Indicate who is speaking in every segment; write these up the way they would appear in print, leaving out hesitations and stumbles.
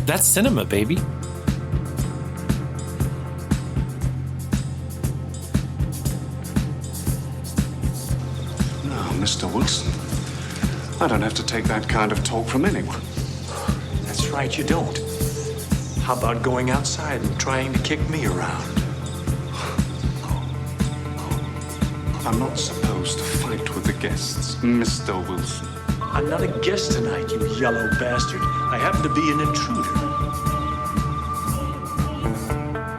Speaker 1: That's cinema, baby.
Speaker 2: No, Mr. Wilson. I don't have to take that kind of talk from anyone.
Speaker 3: That's right, you don't. How about going outside and trying to kick me around?
Speaker 2: I'm not supposed to fight with the guests, Mr. Wilson.
Speaker 3: I'm not a guest tonight, you yellow bastard. I happen to be an intruder.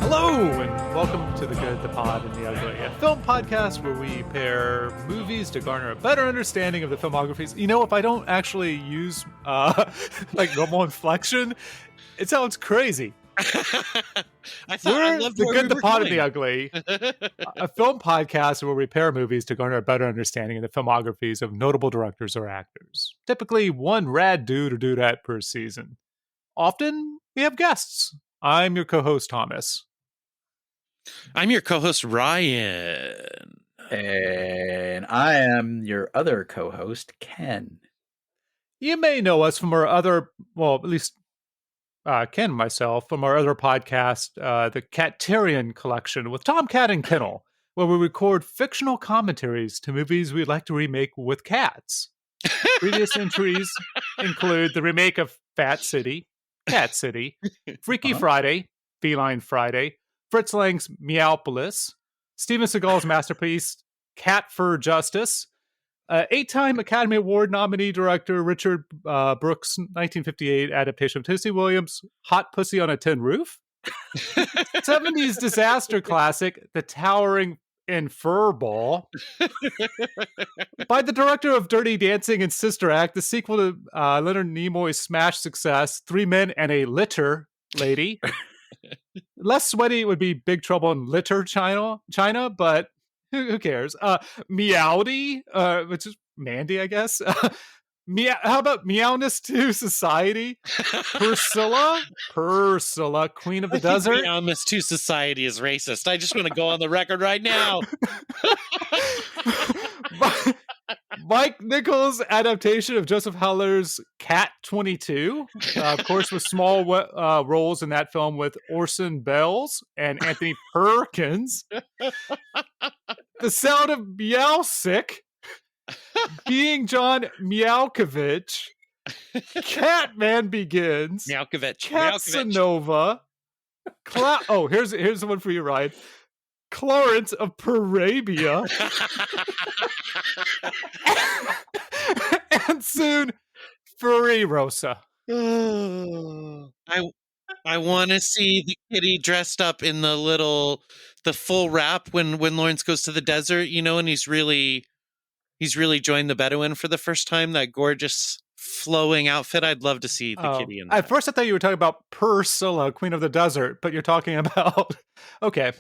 Speaker 4: Hello, and welcome to The Good, the Pod, and the Ugly, a film podcast where we pair movies to garner a better understanding of the filmographies. You know, if I don't actually use like normal inflection, it sounds crazy.
Speaker 5: I loved
Speaker 4: The Good, the Pod, and the
Speaker 5: going.
Speaker 4: Ugly, a film podcast where we pair movies to garner a better understanding of the filmographies of notable directors or actors. Typically, one rad dude or dudette per season. Often, we have guests. I'm your co-host, Thomas.
Speaker 5: I'm your co-host, Ryan.
Speaker 6: And I am your other co-host, Ken.
Speaker 4: You may know us from our other, well, at least Ken and myself, from our other podcast, the Caterian Collection with Tom, Cat, and Kennel, where we record fictional commentaries to movies we'd like to remake with cats. Previous entries include the remake of Fat City, Cat City, Freaky Friday, Feline Friday, Fritz Lang's Meowpolis, Steven Seagal's masterpiece, Cat Fur Justice, 8-time Academy Award nominee director Richard Brooks' 1958 adaptation of Tennessee Williams' Hot Pussy on a Tin Roof, 70s disaster classic, The Towering Infurball, by the director of Dirty Dancing and Sister Act, the sequel to Leonard Nimoy's smash success, Three Men and a Litter Lady. Less sweaty would be Big Trouble in Litter China, but who cares? Meowdy, which is Mandy, I guess. How about Meowness to Society? Priscilla, Queen of the Desert.
Speaker 5: Meowness to Society is racist. I just want to go on the record right now.
Speaker 4: Mike Nichols' adaptation of Joseph Heller's Cat 22, of course, with small roles in that film with Orson Welles and Anthony Perkins. The Sound of Meowsick, Being John Meowkovich, Catman Begins, Casanova, here's the one for you, Ryan. Clarence of Parabia, and soon Furry Rosa.
Speaker 5: I want to see the kitty dressed up in the full wrap when Lawrence goes to the desert, you know, and he's really joined the Bedouin for the first time. That gorgeous flowing outfit. I'd love to see the kitty in that.
Speaker 4: At first, I thought you were talking about Priscilla, Queen of the Desert, but you're talking about okay.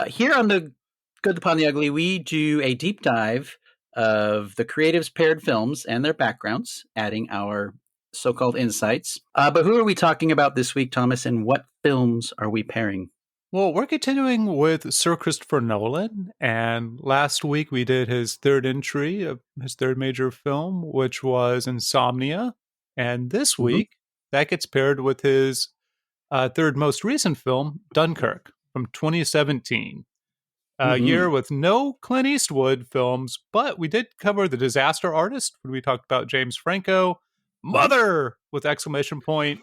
Speaker 6: Here on the Good, the Pod, and the Ugly, we do a deep dive of the creatives' paired films and their backgrounds, adding our so-called insights. But who are we talking about this week, Thomas, and what films are we pairing?
Speaker 4: Well, we're continuing with Sir Christopher Nolan, and last week we did his third entry of his third major film, which was Insomnia, and this week that gets paired with his third most recent film, Dunkirk, from 2017. A year with no Clint Eastwood films, but we did cover The Disaster Artist when we talked about James Franco, Mother with exclamation point,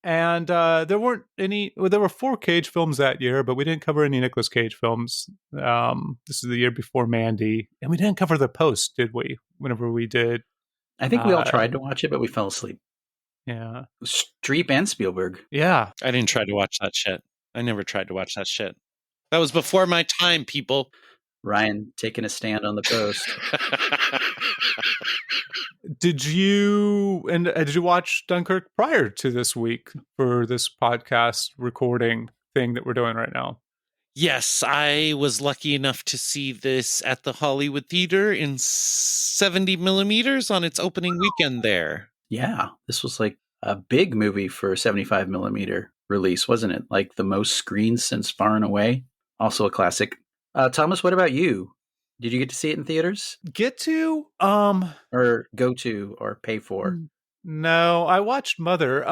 Speaker 4: and there weren't any. Well, there were 4 Cage films that year, but we didn't cover any Nicolas Cage films. This is the year before Mandy, and we didn't cover The Post, did we? Whenever we did,
Speaker 6: I think we all tried to watch it, but we fell asleep.
Speaker 4: Yeah,
Speaker 6: Streep and Spielberg.
Speaker 4: Yeah,
Speaker 5: I didn't try to watch that shit. I never tried to watch that shit. That was before my time, people.
Speaker 6: Ryan taking a stand on the Post.
Speaker 4: Did you watch Dunkirk prior to this week for this podcast recording thing that we're doing right now?
Speaker 5: Yes, I was lucky enough to see this at the Hollywood Theater in 70 millimeters on its opening weekend there.
Speaker 6: Yeah, this was like a big movie for a 75 millimeter release, wasn't it? Like the most screens since Far and Away. Also a classic. Thomas, what about you? Did you get to see it in theaters?
Speaker 4: Get to?
Speaker 6: Or go to or pay for?
Speaker 4: No, I watched Mother.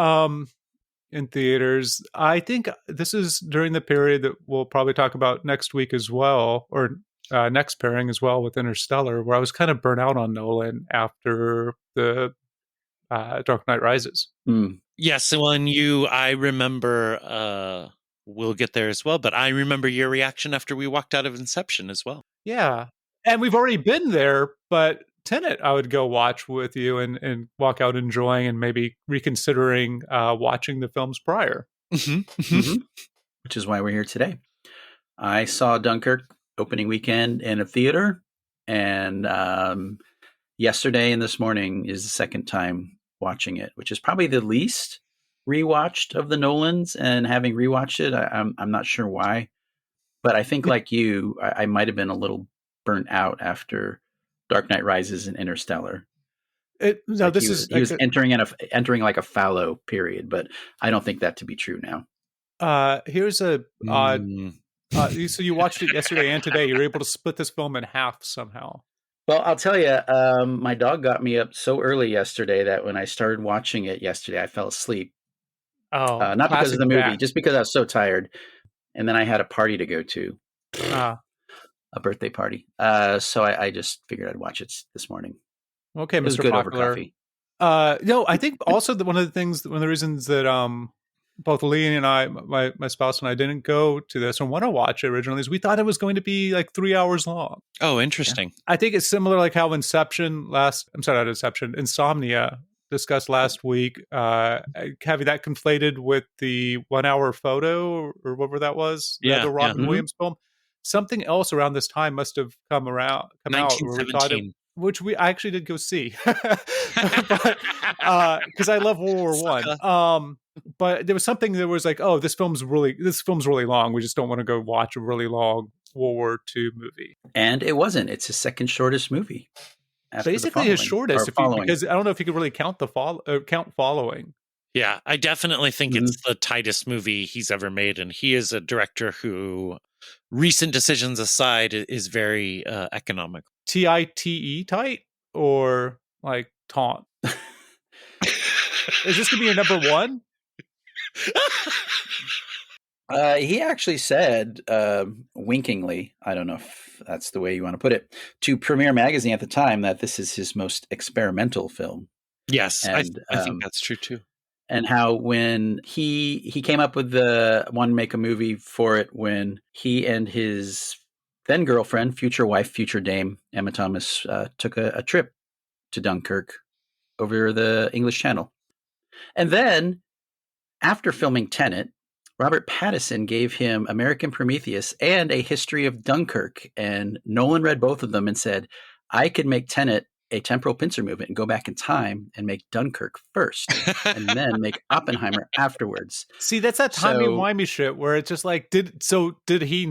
Speaker 4: in theaters. I think this is during the period that we'll probably talk about next week as well, or next pairing as well with Interstellar, where I was kind of burnt out on Nolan after the Dark Knight Rises.
Speaker 5: Yes, well, and I remember, we'll get there as well, but I remember your reaction after we walked out of Inception as well.
Speaker 4: Yeah. And we've already been there, but Tenet I would go watch with you and walk out enjoying and maybe reconsidering watching the films prior.
Speaker 6: Which is why we're here today. I saw Dunkirk opening weekend in a theater, and yesterday and this morning is the second time watching it, which is probably the least rewatched of the Nolans. And having rewatched it, I'm not sure why, but I think like you, I might have been a little burnt out after Dark Knight Rises and Interstellar. He was entering like a fallow period, but I don't think that to be true now.
Speaker 4: Here's a odd. So you watched it yesterday and today. You're able to split this film in half somehow.
Speaker 6: Well, I'll tell you, my dog got me up so early yesterday that when I started watching it yesterday, I fell asleep.
Speaker 4: Oh,
Speaker 6: not because of the movie,
Speaker 4: back.
Speaker 6: just because I was so tired. And then I had a party to go to, a birthday party. So I just figured I'd watch it this morning.
Speaker 4: Okay,
Speaker 6: it was
Speaker 4: Mr.
Speaker 6: good
Speaker 4: Popular.
Speaker 6: over coffee.
Speaker 4: No, I think also one of the reasons that both Lee and I, my spouse and I, didn't go to this or want to watch it originally is we thought it was going to be like 3 hours long.
Speaker 5: Oh, interesting.
Speaker 4: Yeah. I think it's similar like how Insomnia discussed last week, having that conflated with the 1 hour photo or whatever that was, the Robin Williams film. Something else around this time must have come out.
Speaker 5: 1917.
Speaker 4: Which I actually did go see, because I love World War I. But there was something that was like, oh, this film's really long. We just don't want to go watch a really long World War II movie.
Speaker 6: And it wasn't. It's his second shortest movie.
Speaker 4: Basically, his shortest, because I don't know if you could really count count following.
Speaker 5: Yeah, I definitely think it's the tightest movie he's ever made, and he is a director who, recent decisions aside, is very economical.
Speaker 4: TITE tight or like taunt? Is this gonna be your number one?
Speaker 6: He actually said, winkingly, I don't know if that's the way you want to put it, to Premiere Magazine at the time that this is his most experimental film.
Speaker 5: Yes,
Speaker 6: and,
Speaker 5: I think that's true too.
Speaker 6: And how when he came up with the wanted to make a movie for it when he and his then girlfriend, future wife, future dame, Emma Thomas, took a trip to Dunkirk over the English Channel. And then after filming Tenet, Robert Pattinson gave him American Prometheus and A History of Dunkirk. And Nolan read both of them and said, I could make Tenet a temporal pincer movement and go back in time and make Dunkirk first and then make Oppenheimer afterwards.
Speaker 4: See, that's that timey-wimey shit where it's just like, did he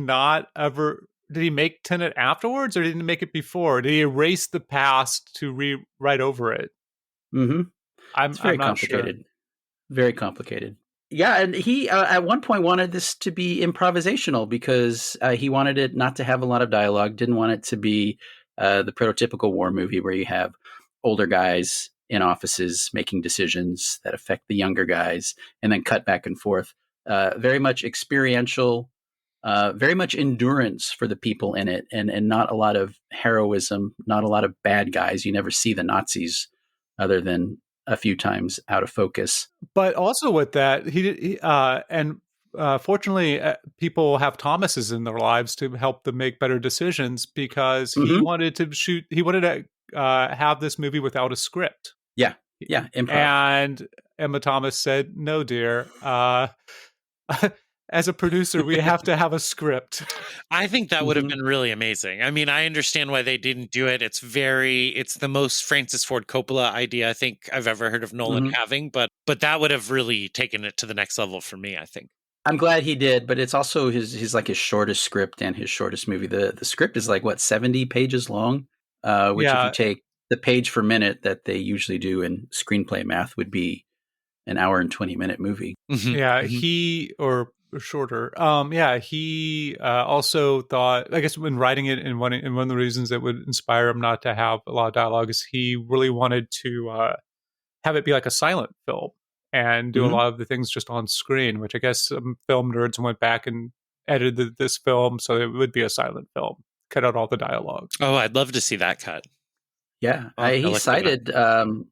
Speaker 4: make Tenet afterwards or did he make it before? Did he erase the past to rewrite over it?
Speaker 6: Mm-hmm.
Speaker 4: It's very
Speaker 6: complicated.
Speaker 4: Sure.
Speaker 6: Very complicated. Yeah, and he at one point wanted this to be improvisational because he wanted it not to have a lot of dialogue, didn't want it to be the prototypical war movie where you have older guys in offices making decisions that affect the younger guys and then cut back and forth. Very much experiential, very much endurance for the people in it, and not a lot of heroism, not a lot of bad guys. You never see the Nazis other than a few times out of focus.
Speaker 4: But also with that, fortunately, people have Thomases in their lives to help them make better decisions because he wanted to have this movie without a script.
Speaker 6: Yeah, improv.
Speaker 4: And Emma Thomas said, "No, dear. As a producer, we have to have a script."
Speaker 5: I think that would have been really amazing. I mean, I understand why they didn't do it. It's the most Francis Ford Coppola idea I think I've ever heard of Nolan having, but that would have really taken it to the next level for me, I think.
Speaker 6: I'm glad he did, but it's also his shortest script and his shortest movie. The script is like 70 pages long, which if you take the page per minute that they usually do in screenplay math would be an hour and 20-minute movie.
Speaker 4: He shorter. He also thought, I guess, when writing it, and one of the reasons that would inspire him not to have a lot of dialogue is he really wanted to have it be like a silent film. and do a lot of the things just on screen, which I guess some film nerds went back and edited this film so it would be a silent film. Cut out all the dialogue.
Speaker 5: Oh, I'd love to see that cut.
Speaker 6: Yeah,
Speaker 5: I'll
Speaker 6: he
Speaker 5: look that
Speaker 6: cited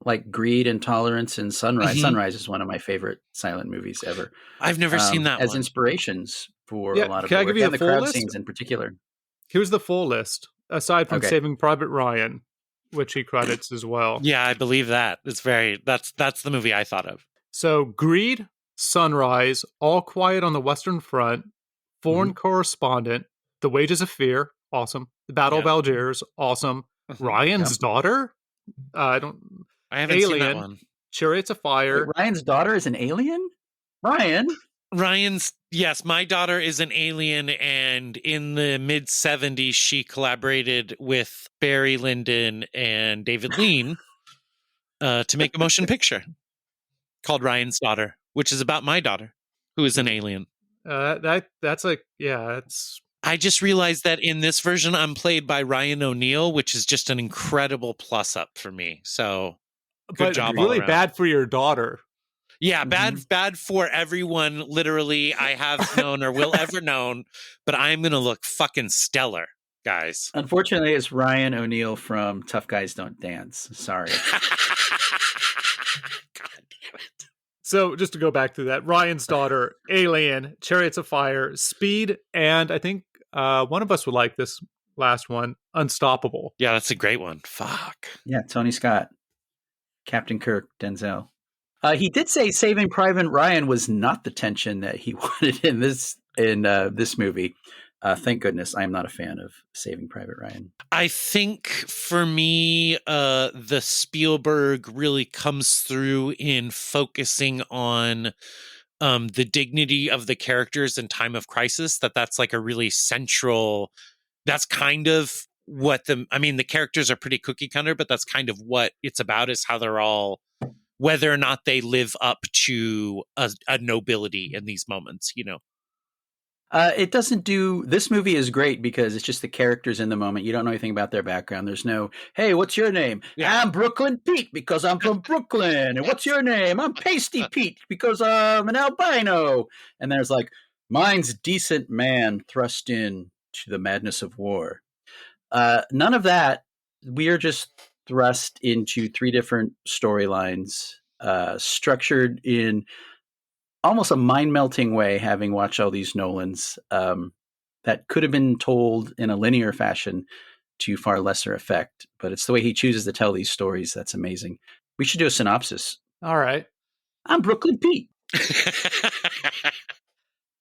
Speaker 6: like Greed, Intolerance, and Sunrise.
Speaker 5: Mhm.
Speaker 6: Sunrise is one of my favorite silent movies ever.
Speaker 5: I've never seen that
Speaker 6: as
Speaker 5: one.
Speaker 6: inspirations for
Speaker 4: Yeah,
Speaker 6: a lot of
Speaker 4: can I
Speaker 6: the work,
Speaker 4: give you
Speaker 6: and
Speaker 4: the
Speaker 6: the
Speaker 4: full
Speaker 6: crowd
Speaker 4: list?
Speaker 6: scenes in particular.
Speaker 4: Here's the full list, aside from
Speaker 6: Okay.
Speaker 4: Saving Private Ryan, which he credits as well.
Speaker 5: Yeah, I believe that. That's the movie I thought of.
Speaker 4: So Greed, Sunrise, All Quiet on the Western Front, Foreign Correspondent, The Wages of Fear, awesome. The Battle of
Speaker 5: Yeah.
Speaker 4: Algiers, awesome. Ryan's Daughter, I
Speaker 5: haven't seen that
Speaker 4: Alien,
Speaker 5: one.
Speaker 4: Chariots of Fire.
Speaker 6: Wait, Ryan's daughter is an alien? Ryan?
Speaker 5: Yes, my daughter is an alien, and in the mid 70s, she collaborated with Barry Lyndon and David Lean to make a motion picture called Ryan's Daughter, which is about my daughter, who is an alien.
Speaker 4: That's like, yeah, it's
Speaker 5: I just realized that in this version, I'm played by Ryan O'Neal, which is just an incredible plus up for me. So good
Speaker 4: but
Speaker 5: job. all
Speaker 4: really
Speaker 5: around.
Speaker 4: bad for your daughter.
Speaker 5: Yeah, bad for everyone, literally, I have known or will ever known, but I'm going to look fucking stellar, guys.
Speaker 6: Unfortunately, it's Ryan O'Neal from Tough Guys Don't Dance. Sorry.
Speaker 5: God damn it.
Speaker 4: So just to go back to that, Ryan's Daughter, Alien, Chariots of Fire, Speed, and I think one of us would like this last one, Unstoppable.
Speaker 5: Yeah, that's a great one. Fuck.
Speaker 6: Yeah, Tony Scott, Captain Kirk, Denzel. He did say Saving Private Ryan was not the tension that he wanted in this movie. Thank goodness I am not a fan of Saving Private Ryan.
Speaker 5: I think for me, the Spielberg really comes through in focusing on the dignity of the characters in time of crisis. That's like a really central. That's kind of what the characters are pretty cookie cutter, but that's kind of what it's about, is how they're all, whether or not they live up to a nobility in these moments, you know.
Speaker 6: It doesn't do. This movie is great because it's just the characters in the moment. You don't know anything about their background. There's no, hey, what's your name?
Speaker 5: Yeah.
Speaker 6: I'm Brooklyn Pete because I'm from Brooklyn. And what's your name? I'm Pasty Pete because I'm an albino. And there's like, mine's Decent Man thrust in to the madness of war. None of that. We are just thrust into three different storylines, structured in almost a mind-melting way, having watched all these Nolans, that could have been told in a linear fashion to far lesser effect. But it's the way he chooses to tell these stories that's amazing. We should do a synopsis.
Speaker 4: All right.
Speaker 6: I'm Brooklyn Pete.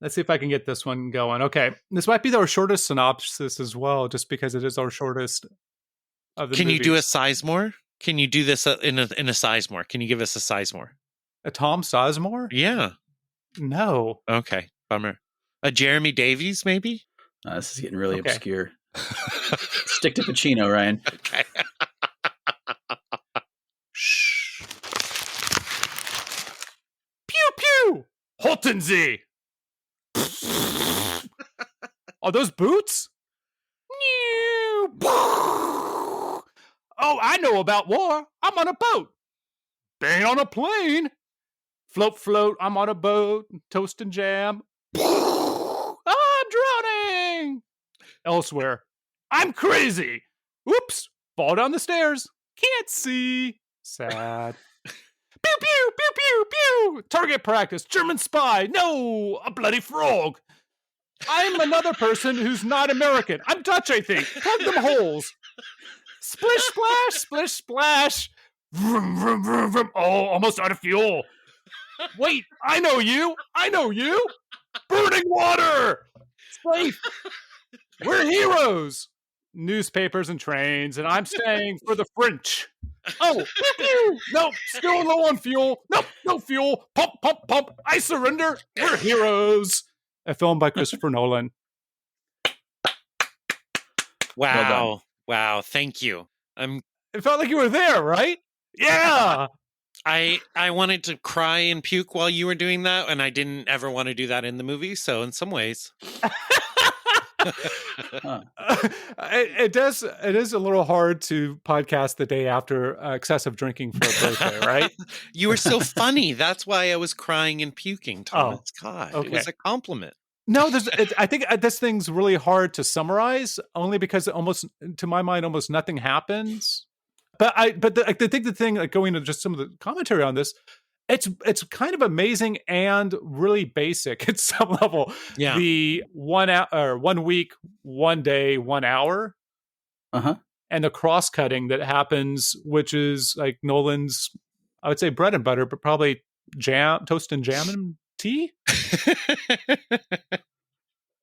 Speaker 4: Let's see if I can get this one going. Okay. This might be our shortest synopsis as well, just because it is our shortest of the
Speaker 5: Can you do a
Speaker 4: movies.
Speaker 5: Sizemore? Can you do this in a Sizemore? Can you give us a Sizemore?
Speaker 4: A Tom Sizemore?
Speaker 5: Yeah.
Speaker 4: No.
Speaker 5: Okay. Bummer. A Jeremy Davies, maybe?
Speaker 6: This is getting really
Speaker 4: Okay.
Speaker 6: obscure. Stick to Pacino, Ryan.
Speaker 5: Okay.
Speaker 4: Shh. Pew pew! Halten Sie! Are those boots? Oh, I know about war. I'm on a boat. Bane on a plane. Float, float, I'm on a boat. Toast and jam. I'm drowning. Elsewhere. I'm crazy. Oops. Fall down the stairs. Can't see. Sad. Pew, pew, pew, pew, pew. Target practice. German spy. No, a bloody frog. I'm another person who's not American. I'm Dutch, I think. Plug them holes. Splish, splash, splish, splash. Vroom, vroom, vroom, vroom. Oh, almost out of fuel. Wait, I know you. I know you. Burning water. Safe. We're heroes. Newspapers and trains, and I'm staying for the French. Oh, pew, pew. Nope, still low on fuel. Nope, no fuel. Pump, pump, pump. I surrender. We're heroes. A film by Christopher Nolan.
Speaker 5: Wow. Wow. Thank you.
Speaker 4: It felt like you were there, right? Yeah.
Speaker 5: I wanted to cry and puke while you were doing that, and I didn't ever want to do that in the movie. So in some ways,
Speaker 6: Huh.
Speaker 4: It does. It is a little hard to podcast the day after excessive drinking for a birthday, right?
Speaker 5: You were so funny. That's why I was crying and puking, Thomas.
Speaker 4: Oh,
Speaker 5: God, it
Speaker 4: okay.
Speaker 5: was a compliment.
Speaker 4: No, I think this thing's really hard to summarize, only because almost, to my mind, almost nothing happens. But I think the thing, like going into just some of the commentary on this, it's kind of amazing and really basic at some level.
Speaker 5: Yeah.
Speaker 4: The 1 hour, or 1 week, 1 day, 1 hour, and the cross cutting that happens, which is like Nolan's, I would say bread and butter, but probably toast and jam and tea.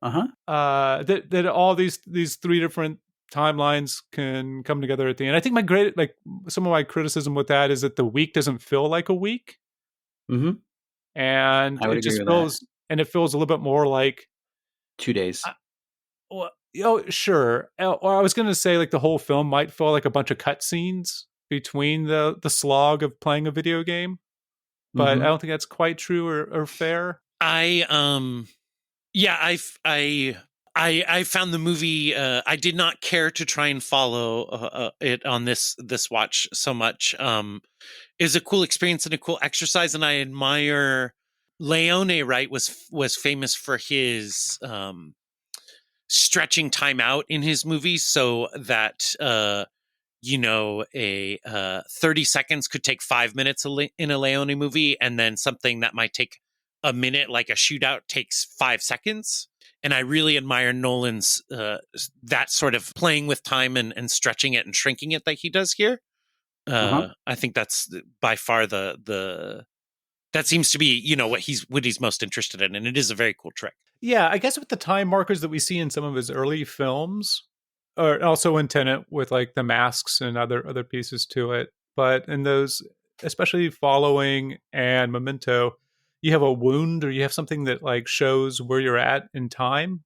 Speaker 4: That all these 3 different timelines can come together at the end. I think some of my criticism with that is that the week doesn't feel like a week.
Speaker 6: Mm-hmm.
Speaker 4: And
Speaker 6: I would
Speaker 4: it just
Speaker 6: agree with
Speaker 4: feels, and it feels a little bit more like
Speaker 6: 2 days.
Speaker 4: well, sure. Or I was going to say, like, the whole film might feel like a bunch of cutscenes between the slog of playing a video game, but I don't think that's quite true or fair.
Speaker 5: I found the movie. I did not care to try and follow it on this watch so much. It was a cool experience and a cool exercise, and I admire Leone. Right, was famous for his stretching time out in his movies so that a 30 seconds could take 5 minutes in a Leone movie, and then something that might take a minute, like a shootout, takes 5 seconds. And I really admire Nolan's that sort of playing with time and stretching it and shrinking it that he does here. I think that's by far that seems to be what he's most interested in, and it is a very cool trick.
Speaker 4: Yeah, I guess with the time markers that we see in some of his early films, or also in Tenet with like the masks and other pieces to it, but in those, especially Following and Memento, you have a wound or you have something that like shows where you're at in time,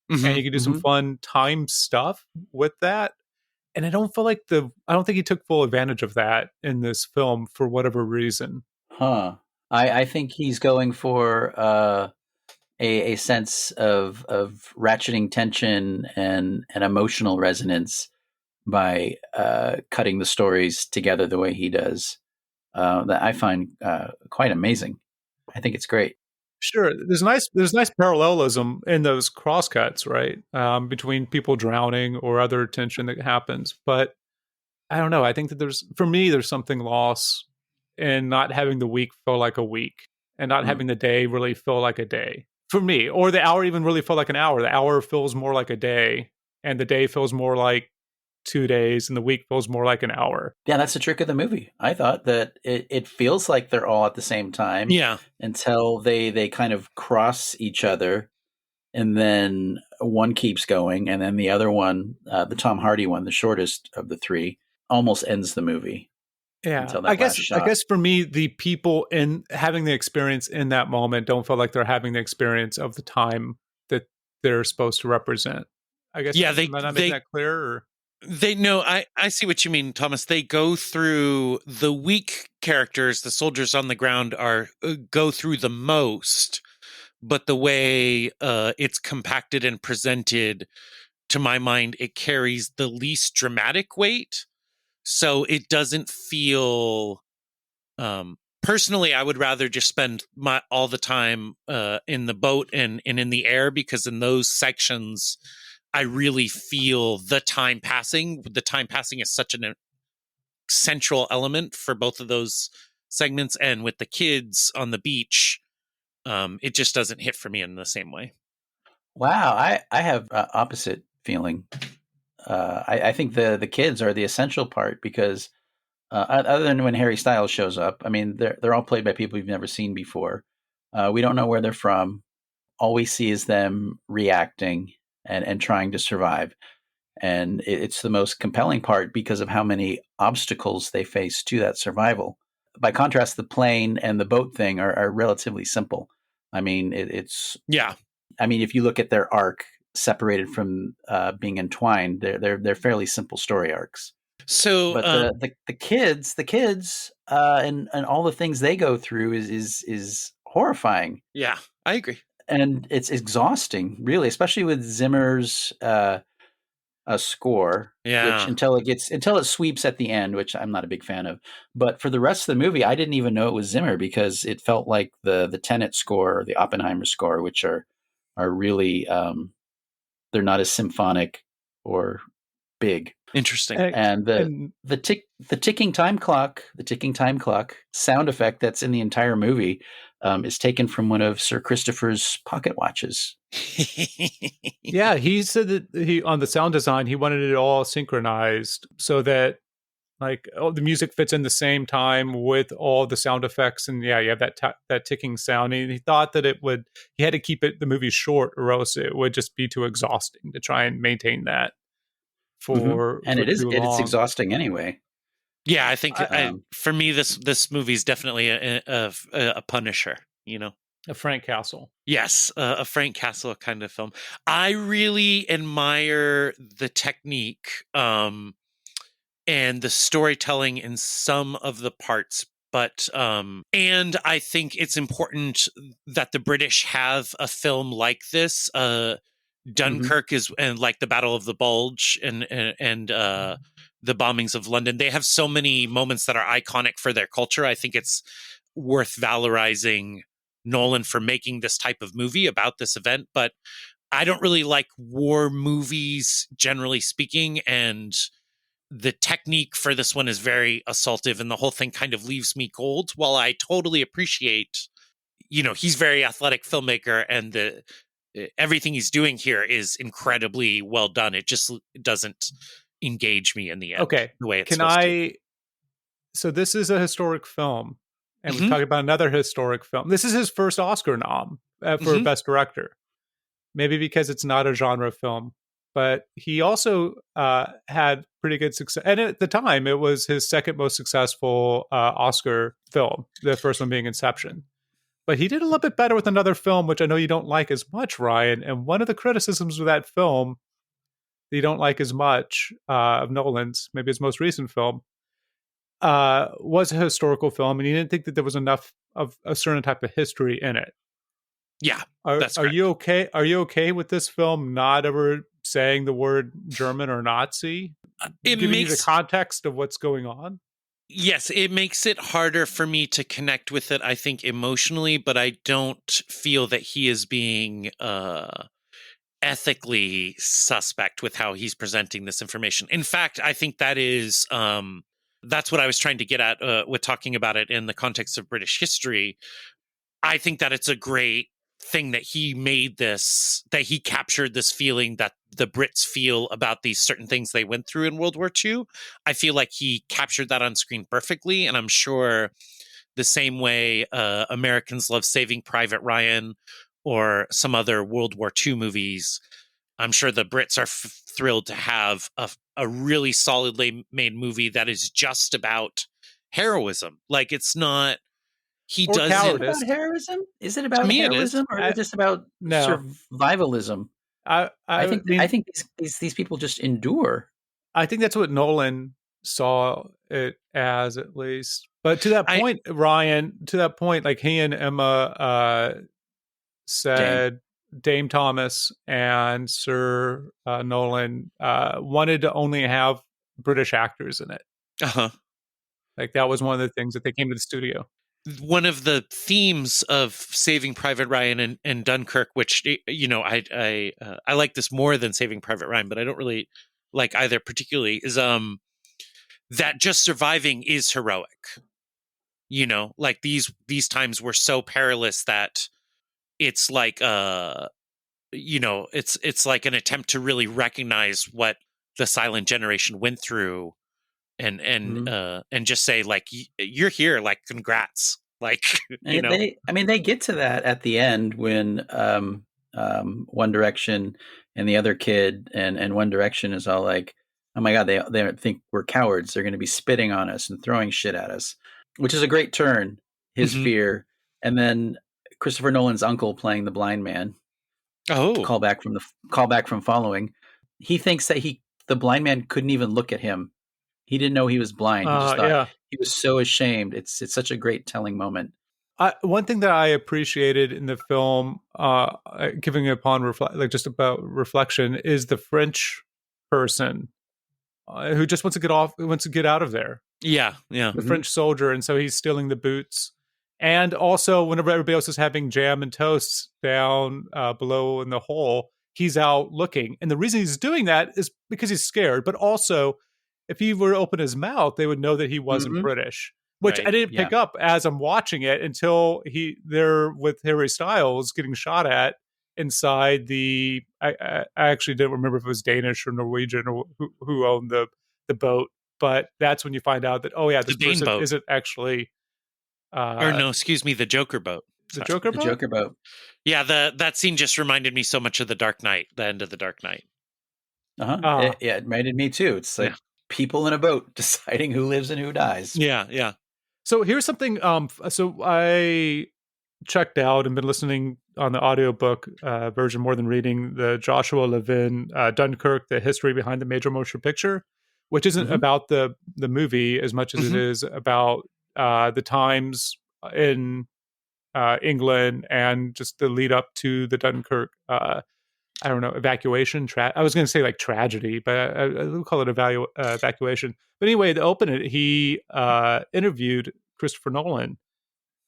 Speaker 4: and you can do some fun time stuff with that. And I don't think he took full advantage of that in this film for whatever reason.
Speaker 6: I think he's going for a sense of ratcheting tension and emotional resonance by cutting the stories together the way he does. That I find quite amazing. I think it's great.
Speaker 4: Sure, there's nice parallelism in those crosscuts, right? Between people drowning or other tension that happens. But I don't know. I think that there's something lost in not having the week feel like a week and not having the day really feel like a day for me, or the hour even really feel like an hour. The hour feels more like a day, and the day feels more like 2 days, and the week feels more like an hour.
Speaker 6: Yeah, that's the trick of the movie. I thought that it feels like they're all at the same time.
Speaker 5: Yeah.
Speaker 6: Until they kind of cross each other, and then one keeps going, and then the other one, the Tom Hardy one, the shortest of the 3, almost ends the movie.
Speaker 4: Yeah,
Speaker 6: Until that
Speaker 4: I guess
Speaker 6: last shot.
Speaker 4: I guess for me, the people in having the experience in that moment don't feel like they're having the experience of the time that they're supposed to represent. I guess.
Speaker 5: Yeah,
Speaker 4: am I not making that clear? Or?
Speaker 5: I see what you mean, Thomas. They go through the weak characters, the soldiers on the ground go through the most, but the way it's compacted and presented, to my mind, it carries the least dramatic weight. So it doesn't feel, personally, I would rather just spend all the time in the boat and in the air, because in those sections, I really feel the time passing. The time passing is such an central element for both of those segments. And with the kids on the beach, it just doesn't hit for me in the same way.
Speaker 6: Wow, I have opposite feeling. I think the kids are the essential part, because other than when Harry Styles shows up, I mean, they're all played by people you've never seen before. We don't know where they're from. All we see is them reacting and trying to survive. And it's the most compelling part because of how many obstacles they face to that survival. By contrast, the plane and the boat thing are relatively simple. I mean, it's...
Speaker 5: Yeah.
Speaker 6: I mean, if you look at their arc separated from being entwined, they're fairly simple story arcs.
Speaker 5: So,
Speaker 6: but the kids, and all the things they go through is horrifying.
Speaker 5: Yeah, I agree.
Speaker 6: and it's exhausting, really, especially with Zimmer's score, which
Speaker 5: Yeah.
Speaker 6: until it sweeps at the end, which I'm not a big fan of. But for the rest of the movie, I didn't even know it was Zimmer because it felt like the Tenet score or the Oppenheimer score, which are really they're not as symphonic or big.
Speaker 5: Interesting.
Speaker 6: And the ticking time clock sound effect that's in the entire movie is taken from one of Sir Christopher's pocket watches.
Speaker 4: Yeah, he said that he on the sound design he wanted it all synchronized so that like the music fits in the same time with all the sound effects, and yeah, you have that ticking sound. And he thought that he had to keep the movie short, or else it would just be too exhausting to try and maintain that for
Speaker 6: and
Speaker 4: too long.
Speaker 6: It's exhausting anyway.
Speaker 5: Yeah, I think for me this movie is definitely a Punisher. You know,
Speaker 4: a Frank Castle.
Speaker 5: Yes, a Frank Castle kind of film. I really admire the technique and the storytelling in some of the parts, but and I think it's important that the British have a film like this. Dunkirk is, and like the Battle of the Bulge and the bombings of London. They have so many moments that are iconic for their culture. I think it's worth valorizing Nolan for making this type of movie about this event, but I don't really like war movies, generally speaking, and the technique for this one is very assaultive, and the whole thing kind of leaves me cold. While I totally appreciate, he's very athletic filmmaker, and everything he's doing here is incredibly well done. It just doesn't engage me in the end.
Speaker 4: Okay,
Speaker 5: the way it's supposed to.
Speaker 4: So this is a historic film, and we're talking about another historic film. This is his first Oscar nom for Best Director. Maybe because it's not a genre film, but he also had pretty good success. And at the time, it was his second most successful Oscar film, the first one being Inception. But he did a little bit better with another film, which I know you don't like as much, Ryan. And one of the criticisms of that film that you don't like as much of Nolan's, maybe his most recent film, was a historical film, and he didn't think that there was enough of a certain type of history in it.
Speaker 5: Yeah,
Speaker 4: are you okay? Are you okay with this film not ever saying the word German or Nazi? Giving you the context of what's going on?
Speaker 5: Yes, it makes it harder for me to connect with it, I think, emotionally, but I don't feel that he is being ethically suspect with how he's presenting this information. In fact, I think that is that's what I was trying to get at with talking about it in the context of British history. I think that it's a great thing that he made this, that he captured this feeling that the Brits feel about these certain things they went through in World War II. I feel like he captured that on screen perfectly. And I'm sure the same way Americans love Saving Private Ryan or some other World War II movies, I'm sure the Brits are thrilled to have a really solidly made movie that is just about heroism. Like, it's not, he
Speaker 4: or
Speaker 5: doesn't.
Speaker 4: Cowardice.
Speaker 6: Is it about heroism? Is it about heroism, or is it just about survivalism? I think these people just endure.
Speaker 4: I think that's what Nolan saw it as, at least. But to that point, Ryan, like he and Emma said, Dame Thomas and Sir Nolan wanted to only have British actors in it. Like that was one of the things that they came to the studio.
Speaker 5: One of the themes of Saving Private Ryan and Dunkirk, which, I like this more than Saving Private Ryan, but I don't really like either particularly, is that just surviving is heroic. Like these times were so perilous that it's like it's like an attempt to really recognize what the silent generation went through. And just say, like, you're here, like, congrats, like,
Speaker 6: they get to that at the end when One Direction and the other kid and One Direction is all like, oh my god, they think we're cowards, they're going to be spitting on us and throwing shit at us, which is a great turn, his fear. And then Christopher Nolan's uncle playing the blind man, callback from Following, he thinks that the blind man couldn't even look at him. He didn't know he was blind. He just thought he was so ashamed. It's such a great telling moment.
Speaker 4: One thing that I appreciated in the film, giving upon just about reflection, is the French person who just wants to get out of there.
Speaker 5: Yeah, yeah.
Speaker 4: The French soldier, and so he's stealing the boots. And also, whenever everybody else is having jam and toasts down below in the hole, he's out looking. And the reason he's doing that is because he's scared. But also, if he were to open his mouth, they would know that he wasn't British. Which
Speaker 5: Right.
Speaker 4: I didn't pick up as I'm watching it until they're with Harry Styles getting shot at inside the. I actually didn't remember if it was Danish or Norwegian or who owned the boat. But that's when you find out that this person
Speaker 5: boat.
Speaker 4: isn't actually.
Speaker 5: Or no, excuse me, the Joker boat.
Speaker 4: The Joker boat?
Speaker 6: The Joker boat.
Speaker 5: Yeah, that scene just reminded me so much of The Dark Knight, the end of The Dark Knight.
Speaker 6: It reminded me too. It's like people in a boat deciding who lives and who dies.
Speaker 5: Yeah, yeah.
Speaker 4: So here's something. So I checked out and been listening on the audiobook version more than reading the Joshua Levin Dunkirk, the history behind the major motion picture, which isn't about the movie as much as it is about the times in England and just the lead up to the Dunkirk, evacuation. I was going to say like tragedy, but I would call it evacuation. But anyway, to open it, he interviewed Christopher Nolan,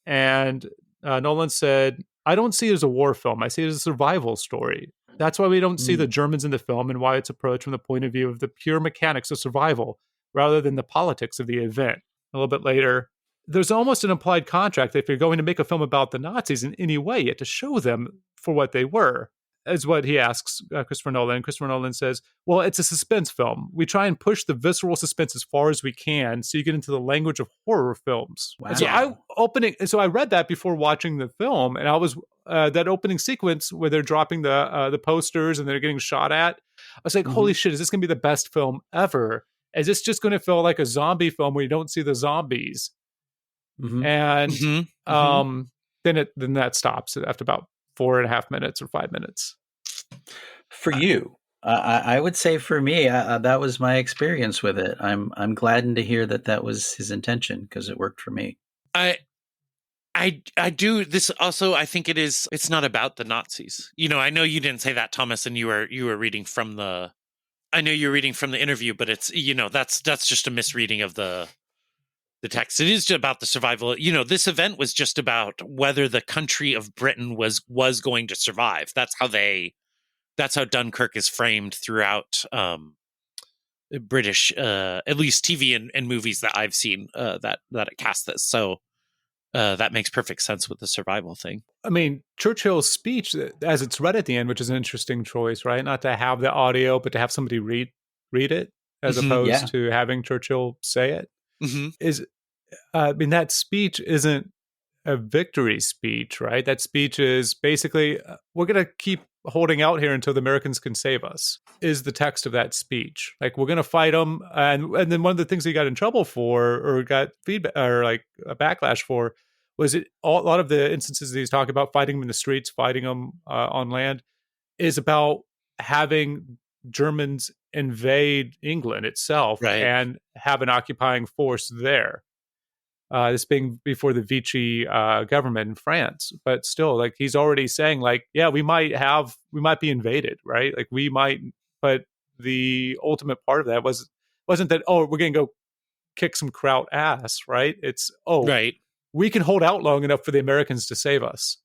Speaker 4: and Nolan said, "I don't see it as a war film. I see it as a survival story. That's why we don't see the Germans in the film and why it's approached from the point of view of the pure mechanics of survival rather than the politics of the event." A little bit later, there's almost an implied contract that if you're going to make a film about the Nazis in any way, you have to show them for what they were, is what he asks Christopher Nolan. Christopher Nolan says, well, it's a suspense film. We try and push the visceral suspense as far as we can so you get into the language of horror films.
Speaker 6: Wow.
Speaker 4: And so I read that before watching the film, and I was that opening sequence where they're dropping the posters and they're getting shot at. I was like, holy shit, is this going to be the best film ever? Is this just going to feel like a zombie film where you don't see the zombies? And then that stops after about 4.5 minutes or 5 minutes.
Speaker 6: For you, I would say for me, that was my experience with it. I'm gladdened to hear that was his intention because it worked for me.
Speaker 5: I do this also. I think it's not about the Nazis. I know you didn't say that, Thomas, and you were reading from the. I know you're reading from the interview, but it's that's just a misreading of the text. It is about the survival. This event was just about whether the country of Britain was going to survive. That's how Dunkirk is framed throughout British, at least TV and movies that I've seen that it cast this. So that makes perfect sense with the survival thing.
Speaker 4: I mean, Churchill's speech, as it's read at the end, which is an interesting choice, right? Not to have the audio, but to have somebody read it as opposed to having Churchill say it. Is that speech isn't a victory speech, right? That speech is basically, we're going to keep holding out here until the Americans can save us, is the text of that speech. Like, we're going to fight them. And then one of the things he got in trouble for, or got feedback, or like a backlash for, was a lot of the instances that he's talking about fighting them in the streets, fighting them on land, is about having Germans invade England itself and have an occupying force there. This being before the Vichy government in France, but still, like, he's already saying, like, yeah, we might be invaded, right? Like, we might, but the ultimate part of that wasn't that, oh, we're going to go kick some kraut ass, right? It's, we can hold out long enough for the Americans to save us,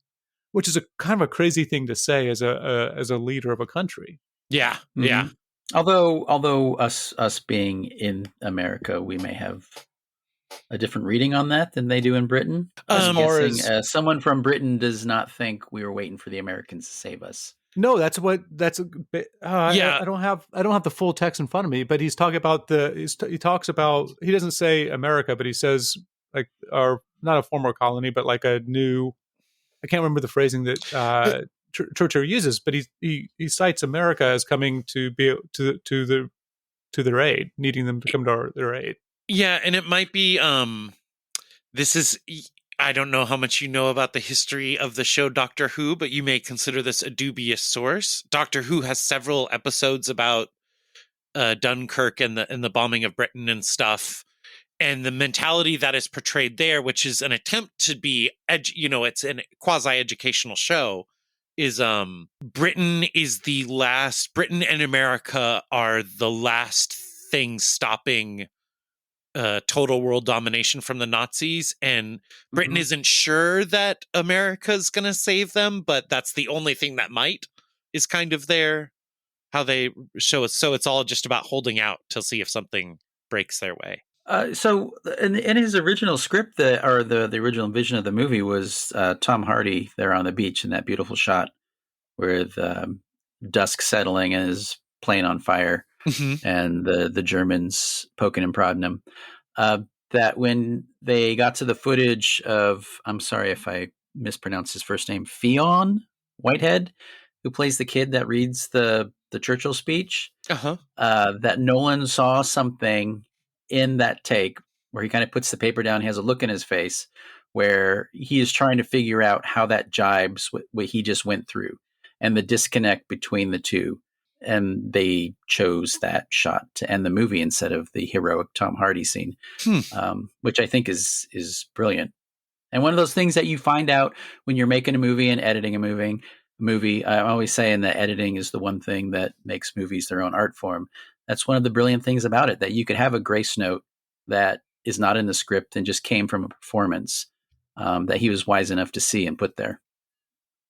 Speaker 4: which is a kind of a crazy thing to say as a leader of a country.
Speaker 5: Yeah, yeah.
Speaker 6: Although us being in America, we may have a different reading on that than they do in Britain. I'm guessing someone from Britain does not think we were waiting for the Americans to save us.
Speaker 4: No, that's a bit. I don't have the full text in front of me, but he's talking about he talks about, he doesn't say America, but he says, like, or not a former colony, but like a new. I can't remember the phrasing that Churchill uses, but he cites America as coming to be to their aid, needing them to come to their aid.
Speaker 5: Yeah, and it might be. This is. I don't know how much you know about the history of the show Doctor Who, but you may consider this a dubious source. Doctor Who has several episodes about Dunkirk and the bombing of Britain and stuff. and the mentality that is portrayed there, which is an attempt to be, it's a quasi-educational show, is Britain and America are the last thing stopping total world domination from the Nazis, and Britain isn't sure that America's going to save them, but that's the only thing that might, is kind of how they show us. So it's all just about holding out to see if something breaks their way.
Speaker 6: So in his original script, the original vision of the movie was Tom Hardy there on the beach in that beautiful shot with dusk settling and his plane on fire, and the Germans poking and prodding him. That when they got to the footage of, I'm sorry if I mispronounce his first name, Fionn Whitehead, who plays the kid that reads the Churchill speech, that Nolan saw something in that take where he kind of puts the paper down, he has a look in his face where he is trying to figure out how that jibes with what he just went through and the disconnect between the two. And they chose that shot to end the movie instead of the heroic Tom Hardy scene, which I think is brilliant. And one of those things that you find out when you're making a movie and editing a movie. I'm always saying that editing is the one thing that makes movies their own art form. That's one of the brilliant things about it, that you could have a grace note that is not in the script and just came from a performance that he was wise enough to see and put there.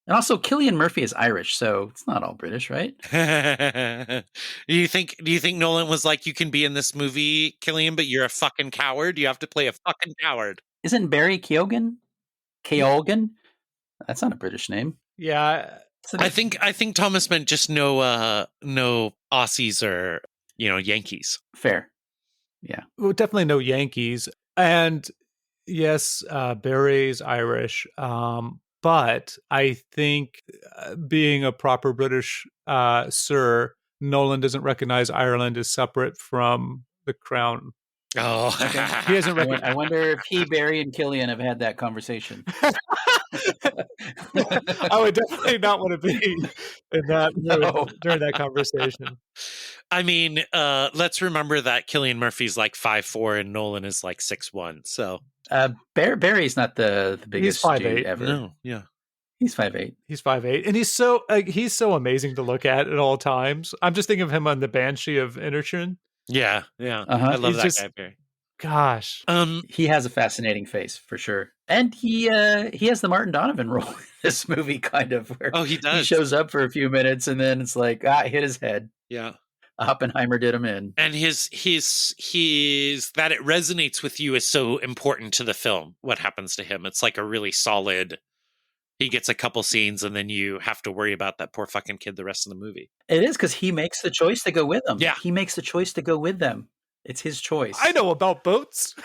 Speaker 6: And also, Cillian Murphy is Irish, so it's not all British, right?
Speaker 5: Do you think Nolan was like, you can be in this movie, Cillian, but you're a fucking coward? You have to play a fucking coward.
Speaker 6: Isn't Barry Keoghan? Keoghan? That's not a British name.
Speaker 4: Yeah.
Speaker 5: I think Thomas meant just no Aussies or Yankees.
Speaker 6: Fair. Yeah.
Speaker 4: Well, definitely no Yankees. And yes, Barry's Irish. But I think being a proper British sir, Nolan doesn't recognize Ireland as separate from the crown.
Speaker 5: Oh,
Speaker 6: he doesn't. I wonder if Barry, and Cillian have had that conversation.
Speaker 4: I would definitely not want to be in that during that conversation.
Speaker 5: I mean, let's remember that Cillian Murphy's like 5'4" and Nolan is like 6'1". So
Speaker 6: Barry's not the biggest dude ever.
Speaker 5: No, yeah.
Speaker 6: He's 5'8".
Speaker 4: He's 5'8", and he's so amazing to look at all times. I'm just thinking of him on the Banshee of Inisherin.
Speaker 5: Yeah. I love that guy, Barry.
Speaker 4: Gosh,
Speaker 6: he has a fascinating face for sure, and he has the Martin Donovan role in this movie, kind of. Where
Speaker 5: he does.
Speaker 6: He shows up for a few minutes, and then it's like, hit his head.
Speaker 5: Yeah.
Speaker 6: Oppenheimer did him in,
Speaker 5: and his that it resonates with you is so important to the film. What happens to him? It's like a really solid. He gets a couple scenes, and then you have to worry about that poor fucking kid the rest of the movie.
Speaker 6: It is because he makes the choice to go with them.
Speaker 5: Yeah,
Speaker 6: he makes the choice to go with them. It's his choice.
Speaker 4: I know about boats.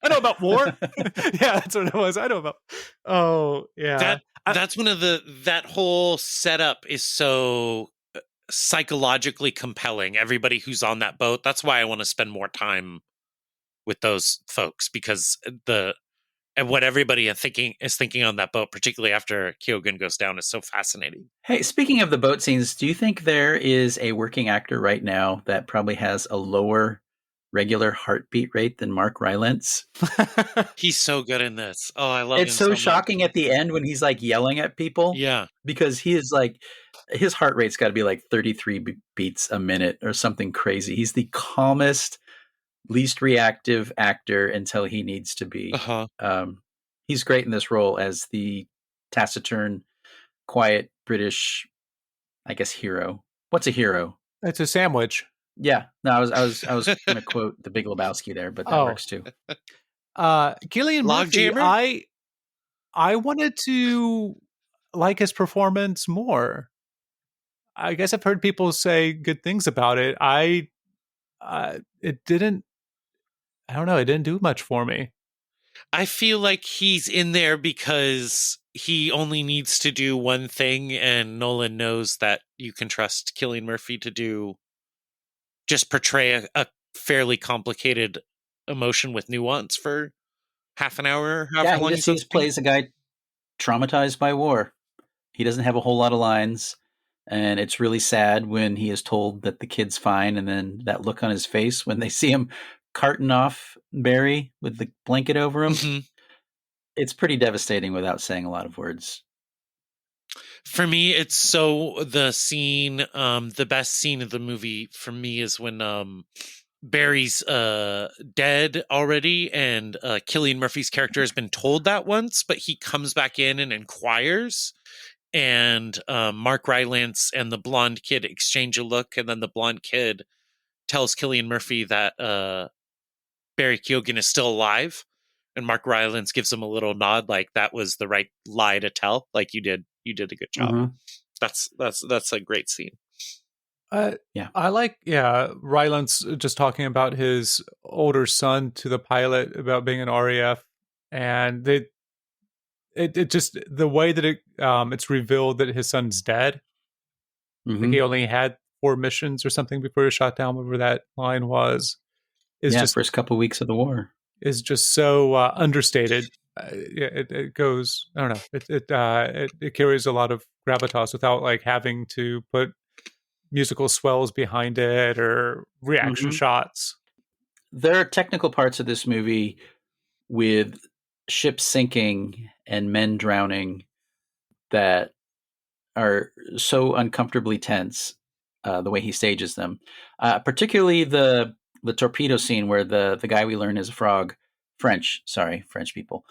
Speaker 4: I know about war. Yeah, that's what it was. I know about. Oh, yeah.
Speaker 5: That's one of that whole setup is so psychologically compelling. Everybody who's on that boat. That's why I want to spend more time with those folks, because what everybody is thinking on that boat, particularly after Keoghan goes down, is so fascinating.
Speaker 6: Hey, speaking of the boat scenes, do you think there is a working actor right now that probably has a lower regular heartbeat rate than Mark Rylance?
Speaker 5: He's so good in this. Oh, I love it.
Speaker 6: It's so shocking at the end when he's like yelling at people.
Speaker 5: Yeah.
Speaker 6: Because he is like, his heart rate's got to be like 33 beats a minute or something crazy. He's the calmest, least reactive actor until he needs to be. He's great in this role as the taciturn, quiet British, I guess, hero. What's a hero?
Speaker 4: It's a sandwich.
Speaker 6: Yeah. No, I was going to quote The Big Lebowski there, but that works too.
Speaker 4: Cillian Murphy, I wanted to like his performance more. I guess I've heard people say good things about it. It didn't do much for me.
Speaker 5: I feel like he's in there because he only needs to do one thing, and Nolan knows that you can trust Cillian Murphy to just portray a fairly complicated emotion with nuance for half an hour.
Speaker 6: He just plays a guy traumatized by war. He doesn't have a whole lot of lines, and it's really sad when he is told that the kid's fine, and then that look on his face when they see him carting off Barry with the blanket over him.
Speaker 5: Mhm.
Speaker 6: It's pretty devastating without saying a lot of words.
Speaker 5: For me, it's so the scene, the best scene of the movie for me is when Barry's dead already, and Cillian Murphy's character has been told that once, but he comes back in and inquires, and Mark Rylance and the blonde kid exchange a look, and then the blonde kid tells Cillian Murphy that Barry Keoghan is still alive, and Mark Rylance gives him a little nod, like that was the right lie to tell, like you did a good job.
Speaker 6: Mhm.
Speaker 5: That's a great scene.
Speaker 6: Yeah.
Speaker 4: I like, Rylance just talking about his older son to the pilot about being an RAF, and it just the way that it's revealed that his son's dead. Like
Speaker 6: Mhm.
Speaker 4: he only had 4 missions or something before he was shot down. Whatever that line was, is
Speaker 6: Yeah,
Speaker 4: just
Speaker 6: first couple weeks of the war.
Speaker 4: is just so understated. It goes. I don't know. It carries a lot of gravitas without like having to put musical swells behind it or reaction
Speaker 6: Mhm.
Speaker 4: shots.
Speaker 6: There are technical parts of this movie with ships sinking and men drowning that are so uncomfortably tense. The way he stages them, particularly the torpedo scene where the guy we learn is a frog, French people.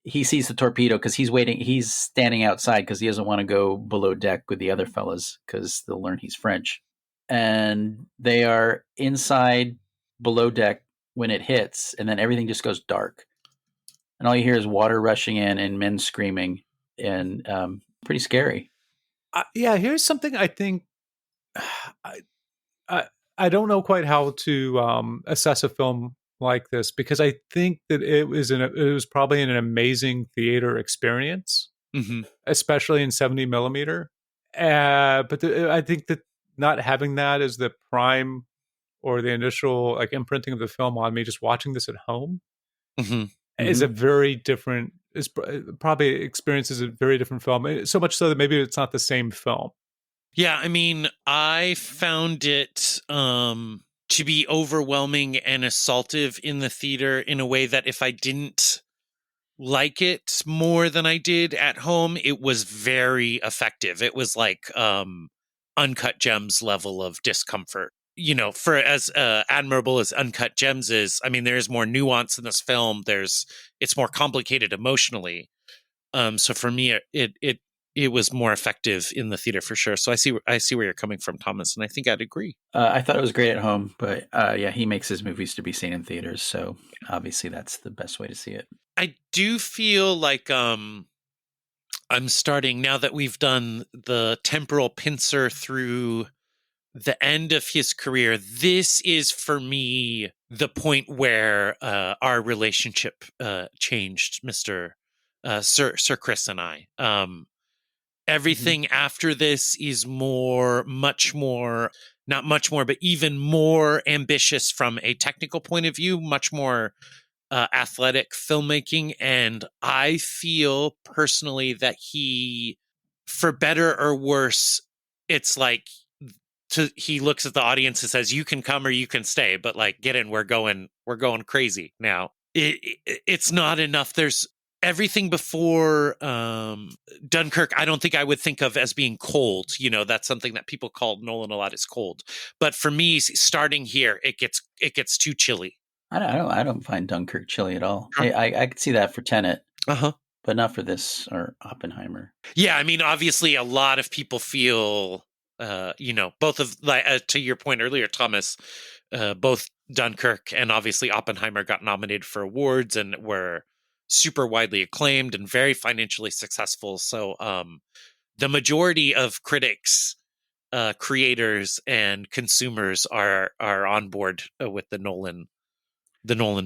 Speaker 6: He sees the torpedo because he's waiting. He's standing outside because he doesn't want to go below deck with the other fellas because they'll learn he's French. And they are inside below deck when it hits, and then everything just goes dark. And all you hear is water rushing in and men screaming, and pretty scary.
Speaker 4: Here's something I think. I, I don't know quite how to assess a film like this because I think that it was probably an amazing theater experience,
Speaker 5: Mm-hmm.
Speaker 4: especially in 70 millimeter. I think that not having that as the prime or the initial like imprinting of the film on me, just watching this at home
Speaker 5: Mm-hmm.
Speaker 4: is a very different. Is probably experiences a very different film. So much so that maybe it's not the same film.
Speaker 5: Yeah, I mean, I found it to be overwhelming and assaultive in the theater in a way that if I didn't like it more than I did at home, it was very effective. It was like Uncut Gems level of discomfort. You know, for as admirable as Uncut Gems is, I mean, there's more nuance in this film. It's more complicated emotionally. So for me, it was more effective in the theater for sure. So I see where you're coming from, Thomas, and I think I'd agree.
Speaker 6: I thought it was great at home, but he makes his movies to be seen in theaters, so obviously that's the best way to see it.
Speaker 5: I do feel like I'm starting, now that we've done the temporal pincer through the end of his career, this is for me the point where our relationship changed, Sir Chris and I. Everything after this is much more, not much more, but even more ambitious from a technical point of view, much more athletic filmmaking. And I feel personally that he, for better or worse, it's like he looks at the audience and says, "You can come or you can stay, but like get in. We're going crazy now." It's not enough. There's everything before Dunkirk. I don't think I would think of as being cold. You know, that's something that people call Nolan a lot is cold. But for me, starting here, it gets too chilly.
Speaker 6: I don't find Dunkirk chilly at all. I could see that for Tenet, but not for this or Oppenheimer.
Speaker 5: Yeah, I mean, obviously, a lot of people feel, both of, to your point earlier, Thomas, both Dunkirk and obviously Oppenheimer got nominated for awards and were super widely acclaimed and very financially successful. So the majority of critics, creators, and consumers are on board with the Nolan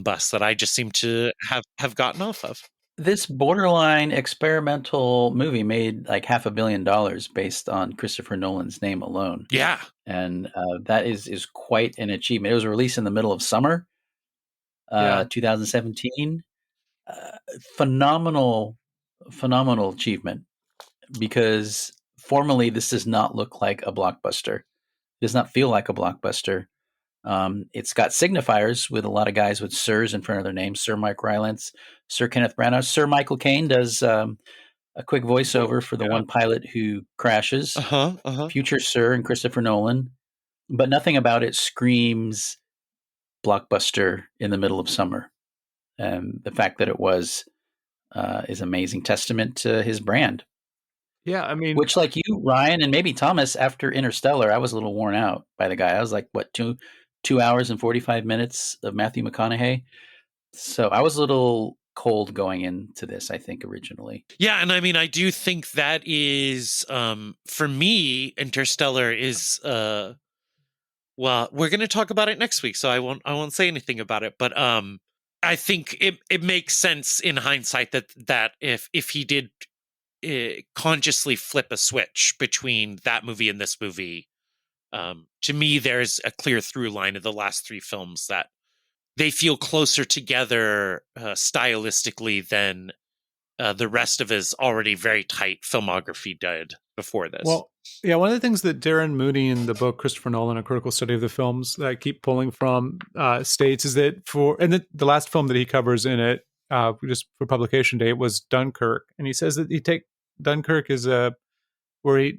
Speaker 5: bus that I just seem to have gotten off of.
Speaker 6: This borderline experimental movie made like $500 million based on Christopher Nolan's name alone.
Speaker 5: Yeah.
Speaker 6: And that is quite an achievement. It was released in the middle of summer, 2017. Phenomenal achievement, because formally this does not look like a blockbuster. It does not feel like a blockbuster. It's got signifiers with a lot of guys with sirs in front of their names: Sir Mark Rylance, Sir Kenneth Branagh. Sir Michael Caine does a quick voiceover for the one pilot who crashes. Future Sir and Christopher Nolan, but nothing about it screams blockbuster in the middle of summer. The fact that it was is amazing testament to his brand.
Speaker 4: Yeah, I mean,
Speaker 6: Which, like you, Ryan, and maybe Thomas, after Interstellar, I was a little worn out by the guy. I was like, what, 2 hours and 45 minutes of Matthew McConaughey? So I was a little cold going into this, I think, originally.
Speaker 5: Yeah, and I mean, I do think that is, for me, Interstellar is, well, we're going to talk about it next week, so I won't say anything about it. But I think it makes sense in hindsight that if he did consciously flip a switch between that movie and this movie, to me, there's a clear through line of the last three films that they feel closer together stylistically than the rest of his already very tight filmography did before this.
Speaker 4: Well, yeah, one of the things that Darren Mooney in the book Christopher Nolan, A Critical Study of the Films, that I keep pulling from, states is that the last film that he covers in it, just for publication date, was Dunkirk, and he says that Dunkirk is where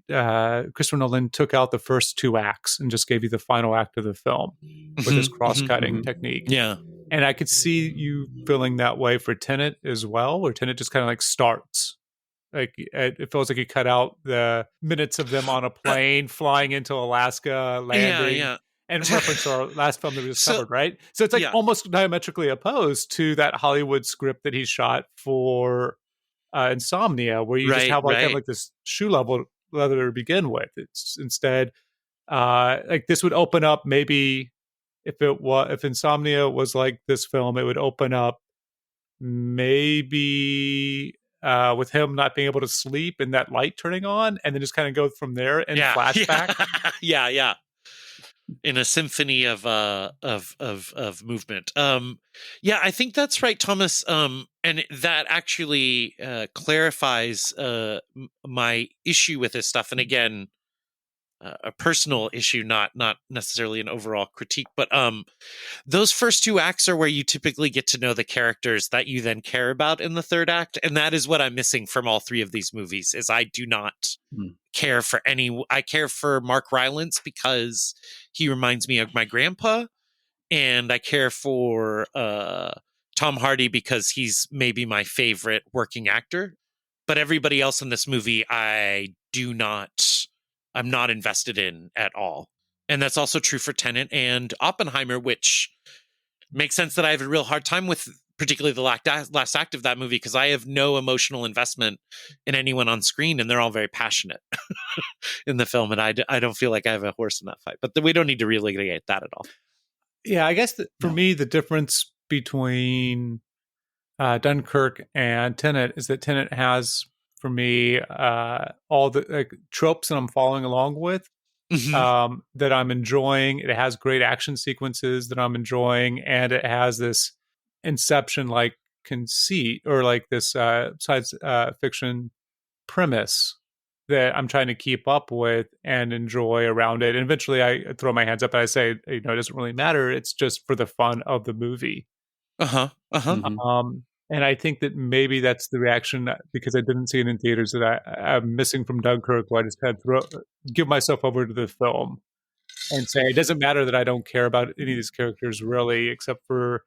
Speaker 4: Christopher Nolan took out the first two acts and just gave you the final act of the film with his cross-cutting technique.
Speaker 5: Yeah.
Speaker 4: And I could see you feeling that way for Tenet as well, where Tenet just kind of like starts. Like it feels like you cut out the minutes of them on a plane flying into Alaska, landing, and reference our last film that we just covered, right? So it's like almost diametrically opposed to that Hollywood script that he shot for Insomnia, where you just have like this shoe leather to begin with. It's instead like this would open up maybe if Insomnia was like this film, it would open up maybe with him not being able to sleep and that light turning on, and then just kind of go from there and flashback.
Speaker 5: Yeah. In a symphony of movement. I think that's right, Thomas. And that actually clarifies my issue with this stuff. And again, a personal issue, not necessarily an overall critique, but those first two acts are where you typically get to know the characters that you then care about in the third act, and that is what I'm missing from all three of these movies. Is I do not care for I care for Mark Rylance because he reminds me of my grandpa, and I care for Tom Hardy because he's maybe my favorite working actor. But everybody else in this movie, I'm not invested in at all. And that's also true for Tenet and Oppenheimer, which makes sense that I have a real hard time with particularly the last act of that movie, because I have no emotional investment in anyone on screen, and they're all very passionate in the film, and I don't feel like I have a horse in that fight. But we don't need to relitigate that at all.
Speaker 4: Yeah, I guess that for me, the difference between Dunkirk and Tenet is that Tenet has, for me, all the tropes that I'm following along with, that I'm enjoying. It has great action sequences that I'm enjoying, and it has this Inception-like conceit, or like this science fiction premise that I'm trying to keep up with and enjoy around it. And eventually I throw my hands up and I say, it doesn't really matter. It's just for the fun of the movie. And I think that maybe that's the reaction, because I didn't see it in theaters, that I'm missing from Dunkirk, where I just kind of give myself over to the film and say, it doesn't matter that I don't care about any of these characters really, except for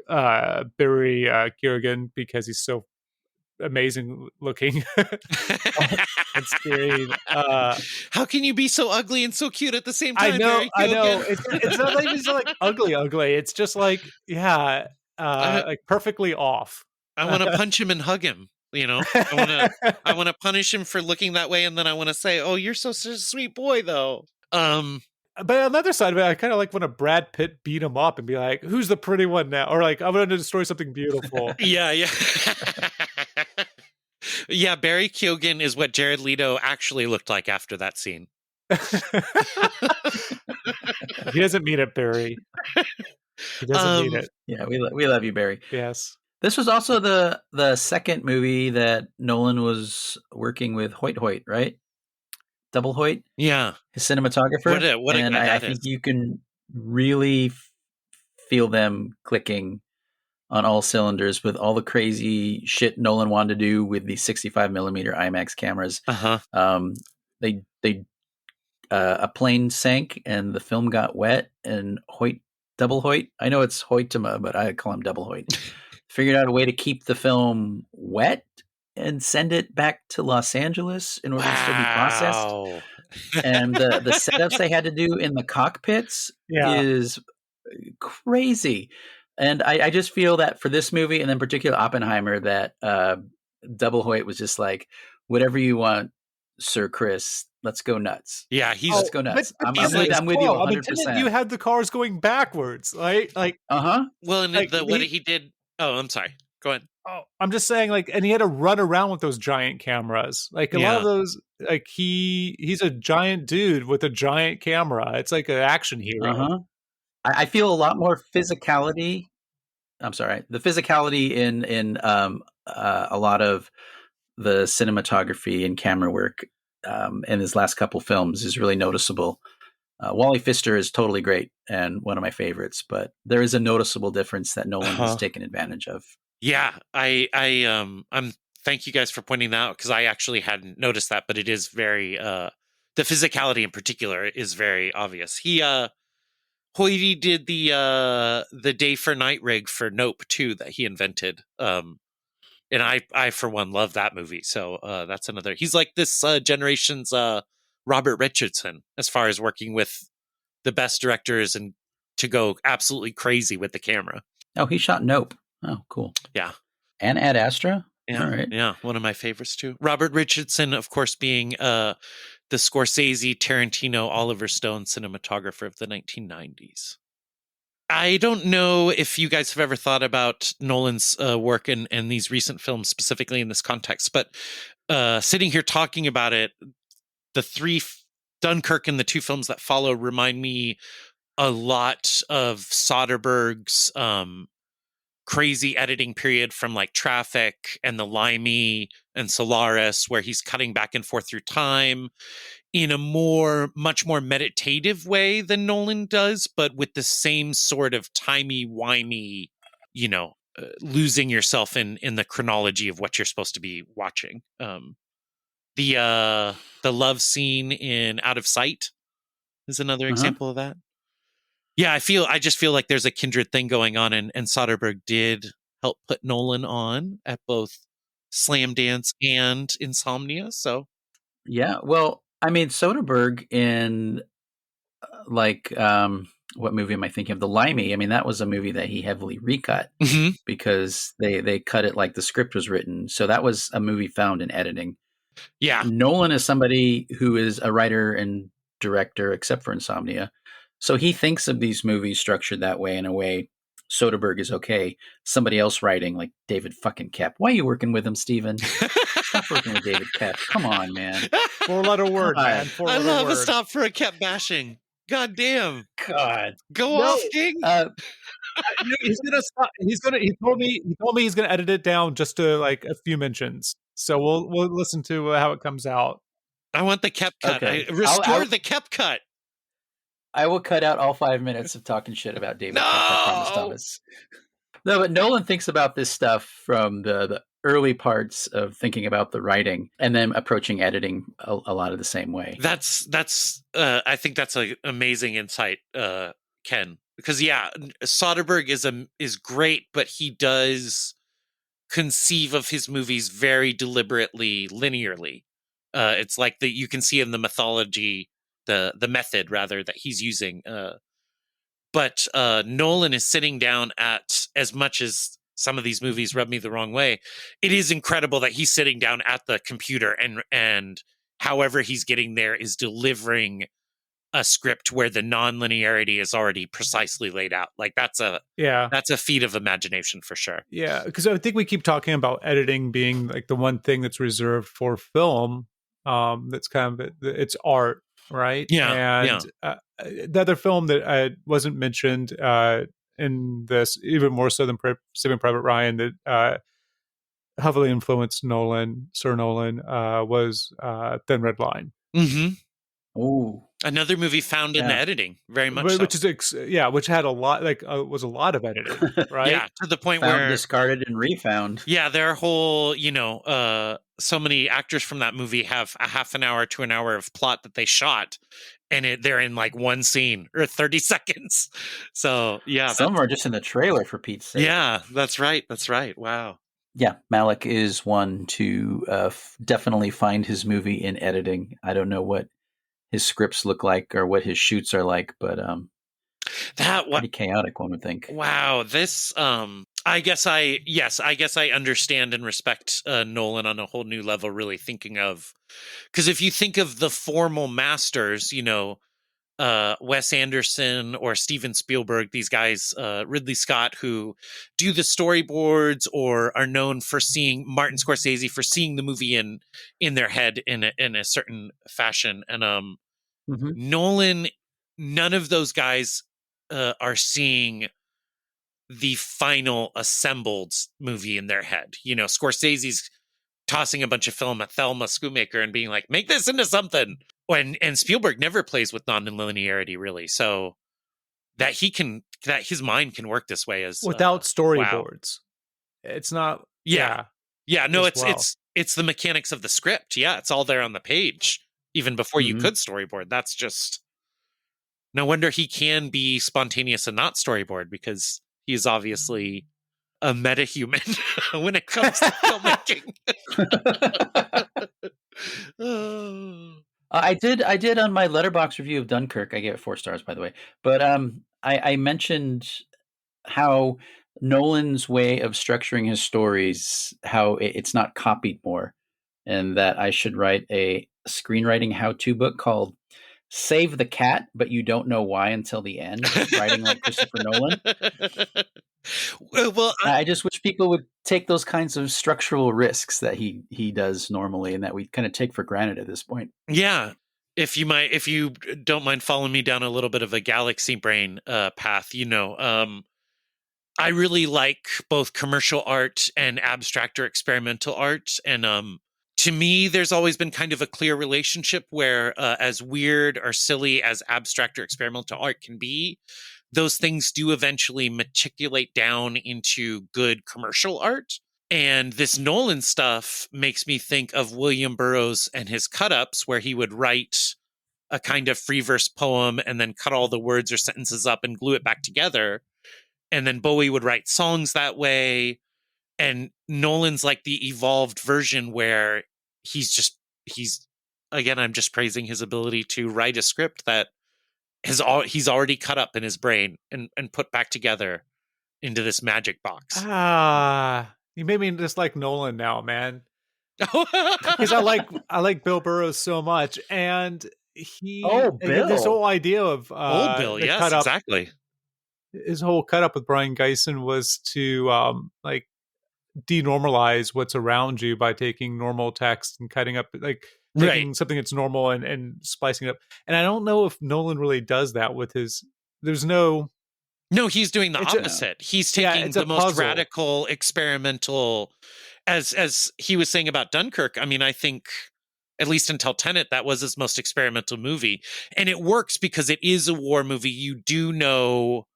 Speaker 4: Barry Keoghan, because he's so amazing looking on screen.
Speaker 5: How can you be so ugly and so cute at the same time?
Speaker 4: I know. It's not even so like ugly. It's just like, like perfectly off.
Speaker 5: I want to punch him and hug him. I want to punish him for looking that way, and then I want to say, "Oh, you're such a sweet boy, though."
Speaker 4: But on the other side of it, I kind of like when a Brad Pitt beat him up and be like, "Who's the pretty one now?" Or like, "I'm going to destroy something beautiful."
Speaker 5: Yeah. Yeah, Barry Keoghan is what Jared Leto actually looked like after that scene.
Speaker 4: He doesn't mean it, Barry. He doesn't mean it.
Speaker 6: Yeah, we love you, Barry.
Speaker 4: Yes.
Speaker 6: This was also the second movie that Nolan was working with Hoyt, right? Double Hoyt?
Speaker 5: Yeah.
Speaker 6: His cinematographer.
Speaker 5: What a
Speaker 6: and
Speaker 5: guy
Speaker 6: I
Speaker 5: that
Speaker 6: think
Speaker 5: is.
Speaker 6: you can really feel them clicking on all cylinders with all the crazy shit Nolan wanted to do with the 65 millimeter IMAX cameras. They a plane sank and the film got wet, and Double Hoyt, I know it's Hoytema, but I call him Double Hoyt, figured out a way to keep the film wet and send it back to Los Angeles in order to still be processed.
Speaker 5: Wow.
Speaker 6: And the setups they had to do in the cockpits is crazy. And I just feel that for this movie, and in particular Oppenheimer, that Double Hoyt was just like, whatever you want, Sir Chris, let's go nuts.
Speaker 5: Yeah,
Speaker 6: let's go nuts.
Speaker 4: But
Speaker 6: I'm with you 100%.
Speaker 4: You had the cars going backwards, right? Like,
Speaker 5: Well, and
Speaker 4: like,
Speaker 5: what he did. Oh, I'm sorry. Go ahead.
Speaker 4: Oh, I'm just saying, like, and he had to run around with those giant cameras. Like a lot of those, like he's a giant dude with a giant camera. It's like an action hero.
Speaker 6: I feel a lot more physicality. I'm sorry, the physicality in a lot of the cinematography and camera work in his last couple films is really noticeable. Wally Pfister is totally great and one of my favorites, but there is a noticeable difference that Nolan has taken advantage of.
Speaker 5: Yeah, I'm thank you guys for pointing that out, because I actually hadn't noticed that, but it is very the physicality in particular is very obvious. Hoyty did the day for night rig for Nope too that he invented. And I for one love that movie. So that's another. He's like this generation's Robert Richardson as far as working with the best directors and to go absolutely crazy with the camera.
Speaker 6: Oh, he shot Nope. Oh, cool.
Speaker 5: Yeah.
Speaker 6: And Ad Astra?
Speaker 5: Yeah.
Speaker 6: All right.
Speaker 5: Yeah. One of my favorites too. Robert Richardson, of course, being the Scorsese, Tarantino, Oliver Stone cinematographer of the 1990s. I don't know if you guys have ever thought about Nolan's work and these recent films specifically in this context, but sitting here talking about it, the Dunkirk and the two films that follow remind me a lot of Soderbergh's crazy editing period from like Traffic and The Limey and Solaris, where he's cutting back and forth through time in a much more meditative way than Nolan does, but with the same sort of timey-wimey, losing yourself in the chronology of what you're supposed to be watching. The love scene in Out of Sight is another example of that. Yeah, I just feel like there's a kindred thing going on, and Soderbergh did help put Nolan on at both Slam Dance and Insomnia. So,
Speaker 6: yeah, well, I mean, Soderbergh in what movie am I thinking of? The Limey. I mean, that was a movie that he heavily recut because they cut it like the script was written. So that was a movie found in editing.
Speaker 5: Yeah,
Speaker 6: Nolan is somebody who is a writer and director, except for Insomnia. So he thinks of these movies structured that way, in a way Soderbergh is okay. Somebody else writing, like David fucking Koepp. Why are you working with him, Steven? Stop working with David Koepp. Come on, man.
Speaker 4: 4-letter word, man.
Speaker 5: I love a stop for a Koepp bashing. God damn.
Speaker 6: God.
Speaker 5: Go off, King.
Speaker 4: He's gonna stop. He told me he's gonna edit it down just to like a few mentions. So we'll listen to how it comes out.
Speaker 5: I want the Koepp cut.
Speaker 6: Okay.
Speaker 5: Restore the Koepp cut.
Speaker 6: I will cut out all 5 minutes of talking shit about David Koepp, I promise, Thomas. No, but Nolan thinks about this stuff from the early parts of thinking about the writing and then approaching editing a lot of the same way.
Speaker 5: That's I think that's an amazing insight, Ken. Because Soderbergh is great, but he does conceive of his movies very deliberately linearly. It's like you can see in the mythology, the method rather that he's using. But Nolan is sitting down at, as much as some of these movies rub me the wrong way, it is incredible that he's sitting down at the computer and however he's getting there is delivering a script where the non-linearity is already precisely laid out. Like that's a feat of imagination for sure.
Speaker 4: Yeah, because I think we keep talking about editing being like the one thing that's reserved for film. That's kind of it's art, right?
Speaker 5: Yeah,
Speaker 4: and the other film that wasn't mentioned in this, even more so than Saving Private Ryan, that heavily influenced Sir Nolan, was Thin Red Line.
Speaker 5: Mm-hmm.
Speaker 6: Oh,
Speaker 5: Another movie found in the
Speaker 6: Yeah.
Speaker 5: editing, very much so.
Speaker 4: which is which had a lot was a lot of editing, right?
Speaker 5: Yeah, to the point
Speaker 6: found,
Speaker 5: where
Speaker 6: discarded, and refound.
Speaker 5: yeah, their whole, so many actors from that movie have a half an hour to an hour of plot that they shot, and they're in like one scene or 30 seconds. So yeah,
Speaker 6: Some are just in the trailer, for Pete's sake.
Speaker 5: yeah, that's right. That's right. Wow.
Speaker 6: Yeah, Malik is one to definitely find his movie in editing. I don't know what his scripts look like or what his shoots are like, but pretty chaotic, one would think.
Speaker 5: Wow, this I guess I understand and respect Nolan on a whole new level, really thinking of, because if you think of the formal masters, Wes Anderson or Steven Spielberg, these guys, Ridley Scott, who do the storyboards or are known for seeing Martin Scorsese for seeing the movie in their head in a certain fashion, and
Speaker 6: Mm-hmm.
Speaker 5: Nolan, none of those guys are seeing the final assembled movie in their head. Scorsese's tossing a bunch of film at Thelma Schoonmaker and being like, make this into something. And Spielberg never plays with non-linearity, really. So that his mind can work this way as
Speaker 4: Without
Speaker 5: wow.
Speaker 4: storyboards. It's not.
Speaker 5: Yeah. No,
Speaker 4: Just
Speaker 5: it's the mechanics of the script. Yeah, it's all there on the page, even before you
Speaker 6: Mhm.
Speaker 5: could storyboard. That's just, no wonder he can be spontaneous and not storyboard, because he's obviously a meta-human when it comes to filmmaking.
Speaker 6: I did on my Letterboxd review of Dunkirk. I gave it 4 stars, by the way. But I mentioned how Nolan's way of structuring his stories, how it's not copied more, and that I should write a screenwriting how-to book called "Save the Cat, but You Don't Know Why Until the End," writing like Christopher Nolan.
Speaker 5: Well,
Speaker 6: I just wish people would take those kinds of structural risks that he does normally, and that we kind of take for granted at this point.
Speaker 5: yeah. If you don't mind following me down a little bit of a galaxy brain path, I really like both commercial art and abstract or experimental art. And to me, there's always been kind of a clear relationship where as weird or silly as abstract or experimental art can be, those things do eventually matriculate down into good commercial art. And this Nolan stuff makes me think of William Burroughs and his cut-ups, where he would write a kind of free verse poem and then cut all the words or sentences up and glue it back together. And then Bowie would write songs that way. And Nolan's like the evolved version where he's again, I'm just praising his ability to write a script that he's already cut up in his brain and put back together into this magic box.
Speaker 4: You made me just like Nolan now, man. Because I like Bill Burroughs so much, and this whole idea of
Speaker 5: old Bill,
Speaker 4: the
Speaker 5: yes,
Speaker 4: cut up,
Speaker 5: exactly.
Speaker 4: His whole cut up with Brian Geisen was to like denormalize what's around you by taking normal text and cutting up, like taking something that's normal and splicing it up. And I don't know if Nolan really does that with his. No,
Speaker 5: he's doing the opposite. He's taking the most radical, experimental, as he was saying about Dunkirk. I mean, I think, at least until Tenet, that was his most experimental movie. And it works because it is a war movie. You do know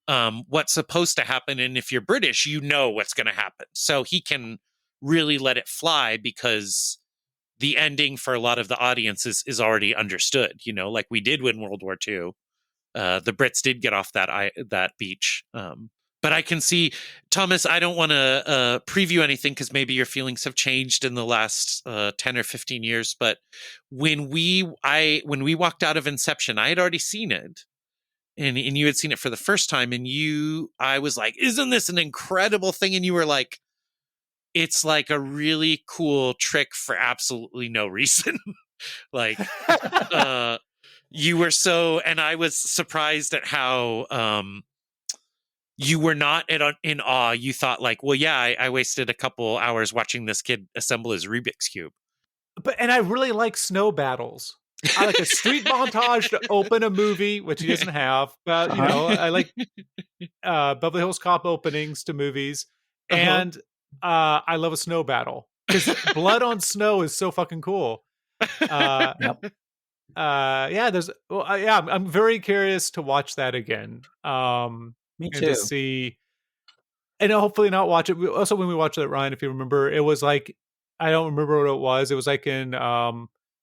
Speaker 5: what's supposed to happen. And if you're British, you know what's going to happen. So he can really let it fly because the ending for a lot of the audience is already understood, like we did win World War II. The Brits did get off that beach. But I can see, Thomas, I don't want to preview anything because maybe your feelings have changed in the last 10 or 15 years. But when we walked out of Inception, I had already seen it. And you had seen it for the first time. And I was like, isn't this an incredible thing? And you were like, it's like a really cool trick for absolutely no reason. Like, you were and I was surprised at how you were not in awe. You thought like, well, yeah, I wasted a couple hours watching this kid assemble his Rubik's Cube.
Speaker 4: And I really like snow battles. I like a street montage to open a movie, which he doesn't have. But, I like Beverly Hills Cop openings to movies. And I love a snow battle because blood on snow is so fucking cool.
Speaker 6: Yep.
Speaker 4: yeah, there's yeah, I'm very curious to watch that again.
Speaker 6: Me
Speaker 4: And to
Speaker 6: too.
Speaker 4: see, and hopefully not watch it. Also, when we watched it, Ryan, if you remember, it was like, I don't remember what it was. It was like in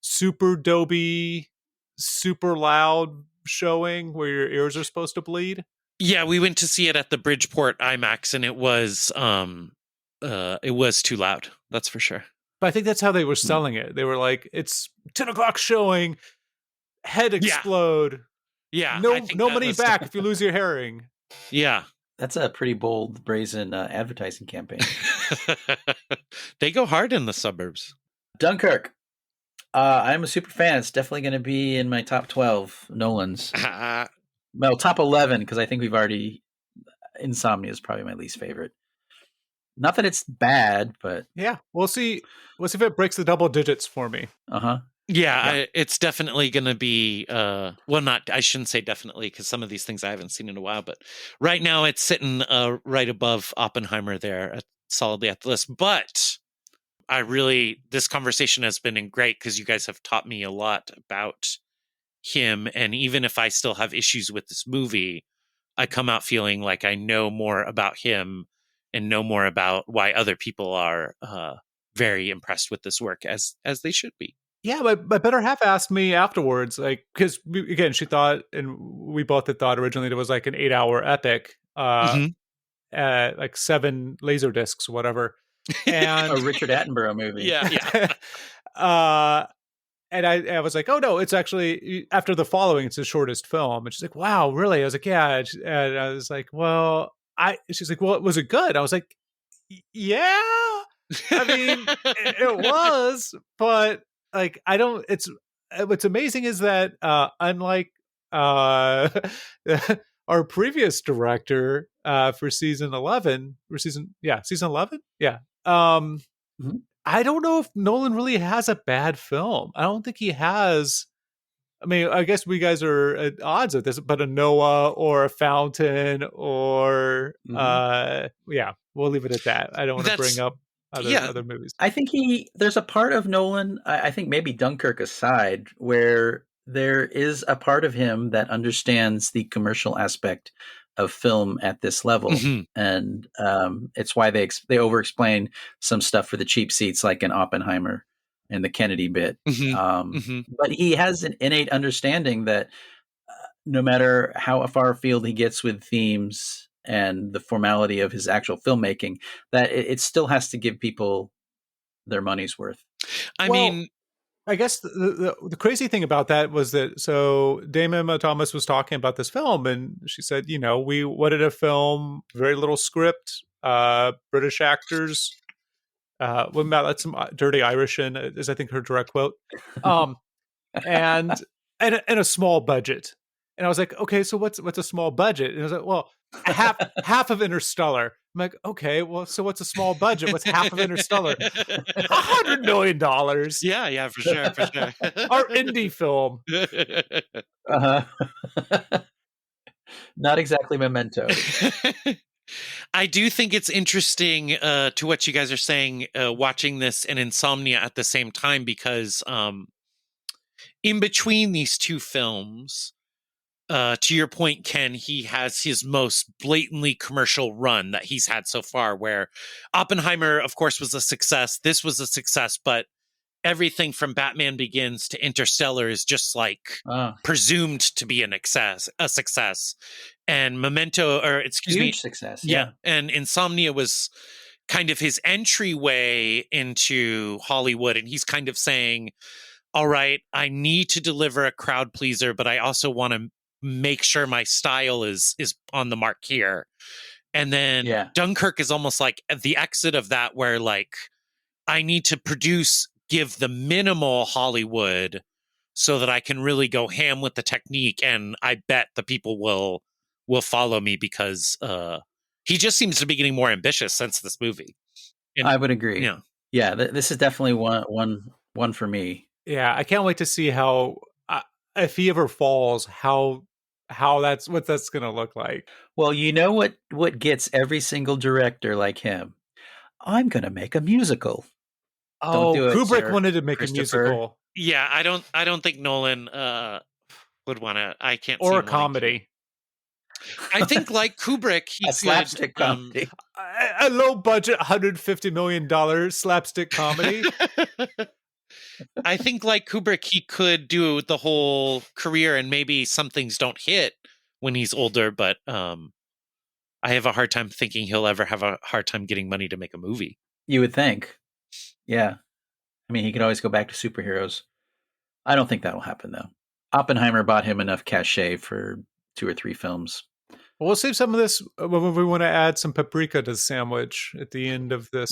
Speaker 4: super doby, super loud showing where your ears are supposed to bleed.
Speaker 5: Yeah, we went to see it at the Bridgeport IMAX, and it was too loud. That's for sure.
Speaker 4: But I think that's how they were selling it. They were like, it's 10 o'clock showing, head explode.
Speaker 5: Yeah.
Speaker 4: No,
Speaker 5: I think
Speaker 4: no
Speaker 5: that
Speaker 4: money
Speaker 5: was-
Speaker 4: back if you lose your hearing.
Speaker 5: Yeah.
Speaker 6: That's a pretty bold, brazen advertising campaign.
Speaker 5: They go hard in the suburbs.
Speaker 6: Dunkirk. I'm a super fan. It's definitely going to be in my top 12 Nolans. Well, top 11, because I think we've already... Insomnia is probably my least favorite. Not that it's bad, but...
Speaker 4: Yeah, we'll see. We'll see if it breaks the double digits for me.
Speaker 6: Uh-huh.
Speaker 5: Yeah, it's definitely going to be, I shouldn't say definitely, because some of these things I haven't seen in a while, but right now it's sitting right above Oppenheimer there, solidly at the list. But this conversation has been great because you guys have taught me a lot about him. And even if I still have issues with this movie, I come out feeling like I know more about him and know more about why other people are very impressed with this work, as they should be.
Speaker 4: Yeah, my better half asked me afterwards, like, because again, she thought, and we both had thought originally it was like an 8-hour epic, like 7 laser discs, whatever, and
Speaker 6: A Richard Attenborough movie.
Speaker 5: Yeah.
Speaker 4: And I was like, oh no, it's actually, after the following, it's the shortest film. And she's like, wow, really? I was like, yeah. And I was like, well, she's like, well, was it good? I was like, yeah. I mean, it was, but like, I don't, what's amazing is that unlike our previous director for season 11, or season 11? Yeah. I don't know if Nolan really has a bad film. I don't think he has. I mean, I guess we guys are at odds with this, but a Noah or a Fountain or yeah, we'll leave it at that. I don't want to bring up other movies.
Speaker 6: I think there's a part of Nolan, I think maybe Dunkirk aside, where there is a part of him that understands the commercial aspect of film at this level. And it's why they over-explain some stuff for the cheap seats, like in Oppenheimer and the Kennedy bit. But he has an innate understanding that no matter how far afield he gets with themes and the formality of his actual filmmaking, that it still has to give people their money's worth.
Speaker 5: I mean,
Speaker 4: I guess the crazy thing about that was that, so Dame Emma Thomas was talking about this film, and she said, we wanted a film, very little script, British actors, what about let some dirty Irish in, is I think her direct quote, and a small budget. And I was like, okay, so what's a small budget? And I was like, well, half of Interstellar. I'm like, okay, well, so what's a small budget? What's half of Interstellar? $100 million.
Speaker 5: Yeah, for sure.
Speaker 4: Our indie film.
Speaker 6: Not exactly Memento.
Speaker 5: I do think it's interesting to what you guys are saying, watching this and Insomnia at the same time, because in between these two films, to your point, Ken, he has his most blatantly commercial run that he's had so far, where Oppenheimer, of course, was a success. This was a success, but everything from Batman Begins to Interstellar is just like presumed to be a success. And Memento, or excuse me,
Speaker 6: success.
Speaker 5: Yeah. And Insomnia was kind of his entryway into Hollywood. And he's kind of saying, all right, I need to deliver a crowd pleaser, but I also want to make sure my style is on the mark here. And then Dunkirk is almost like the exit of that, where like I need to give the minimal Hollywood so that I can really go ham with the technique, and I bet the people will follow me, because he just seems to be getting more ambitious since this movie. And,
Speaker 6: I would agree. Yeah, this is definitely one for me.
Speaker 4: Yeah, I can't wait to see how if he ever falls, how that's going to look like.
Speaker 6: Well, you know what gets every single director like him? I'm going to make a musical.
Speaker 4: Oh, Kubrick wanted to make a musical.
Speaker 5: Yeah, I don't think Nolan would want to. I can't see
Speaker 4: Or a
Speaker 5: him wanting to.
Speaker 4: comedy.
Speaker 5: I think, like Kubrick, he
Speaker 6: A
Speaker 5: could
Speaker 6: slapstick comedy.
Speaker 4: A low budget $150 million slapstick comedy.
Speaker 5: I think, like Kubrick, he could do the whole career, and maybe some things don't hit when he's older. But I have a hard time thinking he'll ever have a hard time getting money to make a movie.
Speaker 6: You would think. Yeah. I mean, he could always go back to superheroes. I don't think that'll happen, though. Oppenheimer bought him enough cachet for 2 or 3 films.
Speaker 4: Well, we'll save some of this when we want to add some paprika to the sandwich at the end of this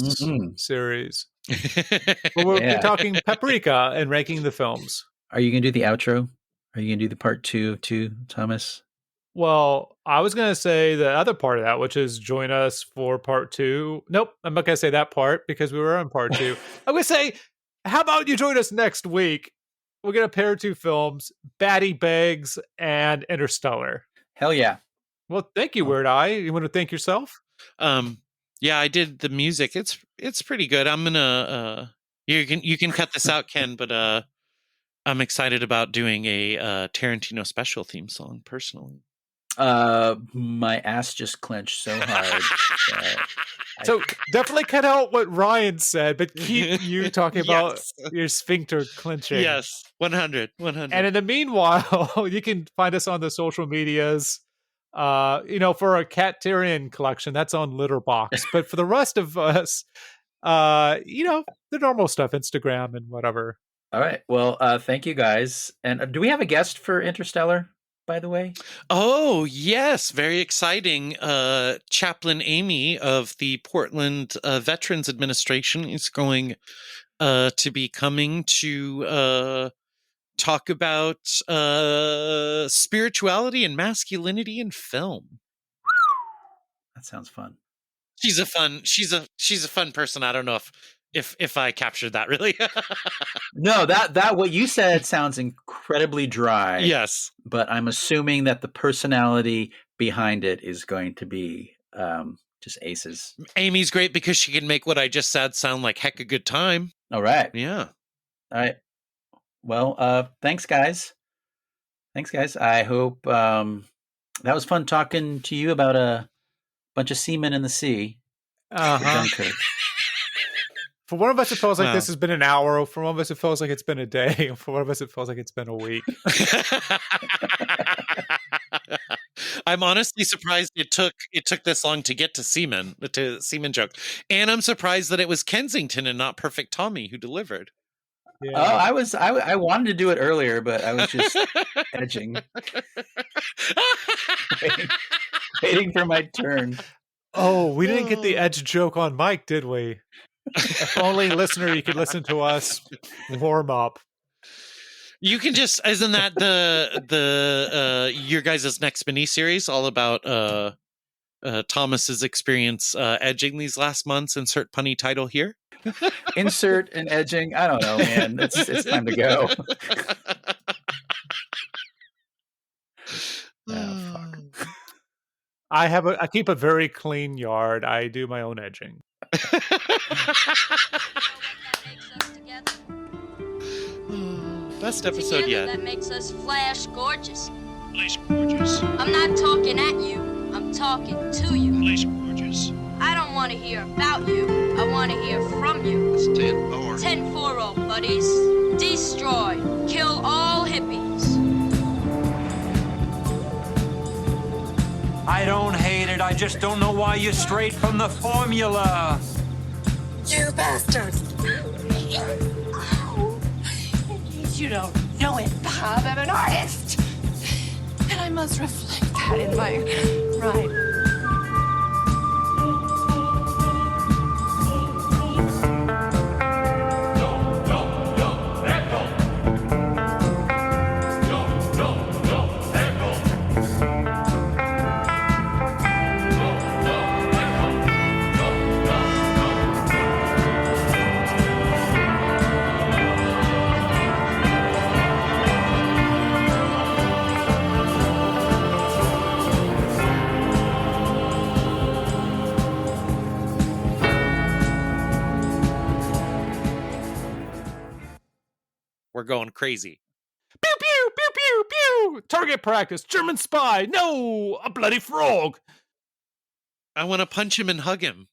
Speaker 4: series. Well, we'll be talking paprika and ranking the films.
Speaker 6: Are you going to do the outro? Are you going to do the part 2 of 2, Thomas?
Speaker 4: Well, I was going to say the other part of that, which is join us for part 2. Nope, I'm not going to say that part because we were on part 2. I'm going to say, how about you join us next week? We're going to pair 2 films, Batty Begs and Interstellar.
Speaker 6: Hell yeah.
Speaker 4: Well, thank you, Weird Eye. You want to thank yourself?
Speaker 5: Yeah, I did the music. It's pretty good. I'm gonna you can cut this out, Ken, but I'm excited about doing a Tarantino special theme song personally.
Speaker 6: My ass just clenched so hard.
Speaker 4: So definitely cut out what Ryan said, but keep you talking about your sphincter clenching.
Speaker 5: Yes, 100.
Speaker 4: And in the meanwhile, you can find us on the social medias. For a Cat Tyrion collection, that's on Litterbox. But for the rest of us, the normal stuff, Instagram and whatever.
Speaker 6: All right. Well, thank you guys. And do we have a guest for Interstellar, by the way?
Speaker 5: Oh, yes. Very exciting. Chaplain Amy of the Portland Veterans Administration is going to be coming to talk about spirituality and masculinity in film.
Speaker 6: That sounds fun.
Speaker 5: She's a fun person. I don't know if I captured that really.
Speaker 6: No, that what you said sounds incredibly dry.
Speaker 5: Yes.
Speaker 6: But I'm assuming that the personality behind it is going to be just aces.
Speaker 5: Amy's great because she can make what I just said sound like heck a good time.
Speaker 6: All right.
Speaker 5: Yeah.
Speaker 6: All right. Well, thanks, guys. I hope that was fun talking to you about a bunch of seamen in the sea. Dunkirk.
Speaker 4: For one of us, it feels like this has been an hour. For one of us, it feels like it's been a day. For one of us, it feels like it's been a week.
Speaker 5: I'm honestly surprised it took this long to get to seaman joke, and I'm surprised that it was Kensington and not Perfect Tommy who delivered.
Speaker 4: Yeah.
Speaker 6: Oh, I wanted to do it earlier, but I was just edging, waiting for my turn.
Speaker 4: Oh, we didn't get the edge joke on Mike, did we? If only, listener, you could listen to us warm up.
Speaker 5: You can just, isn't that the your guys' next mini series all about Thomas's experience edging these last months? Insert punny title here.
Speaker 6: Insert and edging. I don't know, man. It's time to go. Oh, fuck.
Speaker 4: I keep a very clean yard. I do my own edging.
Speaker 5: Best episode yet.
Speaker 1: That makes us flash gorgeous.
Speaker 2: Flash gorgeous.
Speaker 1: I'm not talking at you. I'm talking to you.
Speaker 2: Flash gorgeous.
Speaker 1: I don't want to hear about you. I want to hear from you.
Speaker 2: It's 10-4.
Speaker 1: 10-4, buddies. Destroy. Kill all hippies.
Speaker 7: I don't hate it. I just don't know why you strayed from the formula.
Speaker 8: You bastards! You don't know it, Bob. I'm an artist. And I must reflect that in my rhyme.
Speaker 5: going crazy.
Speaker 4: Pew pew pew pew pew. Target practice. German spy. No, a bloody frog.
Speaker 5: I want to punch him and hug him.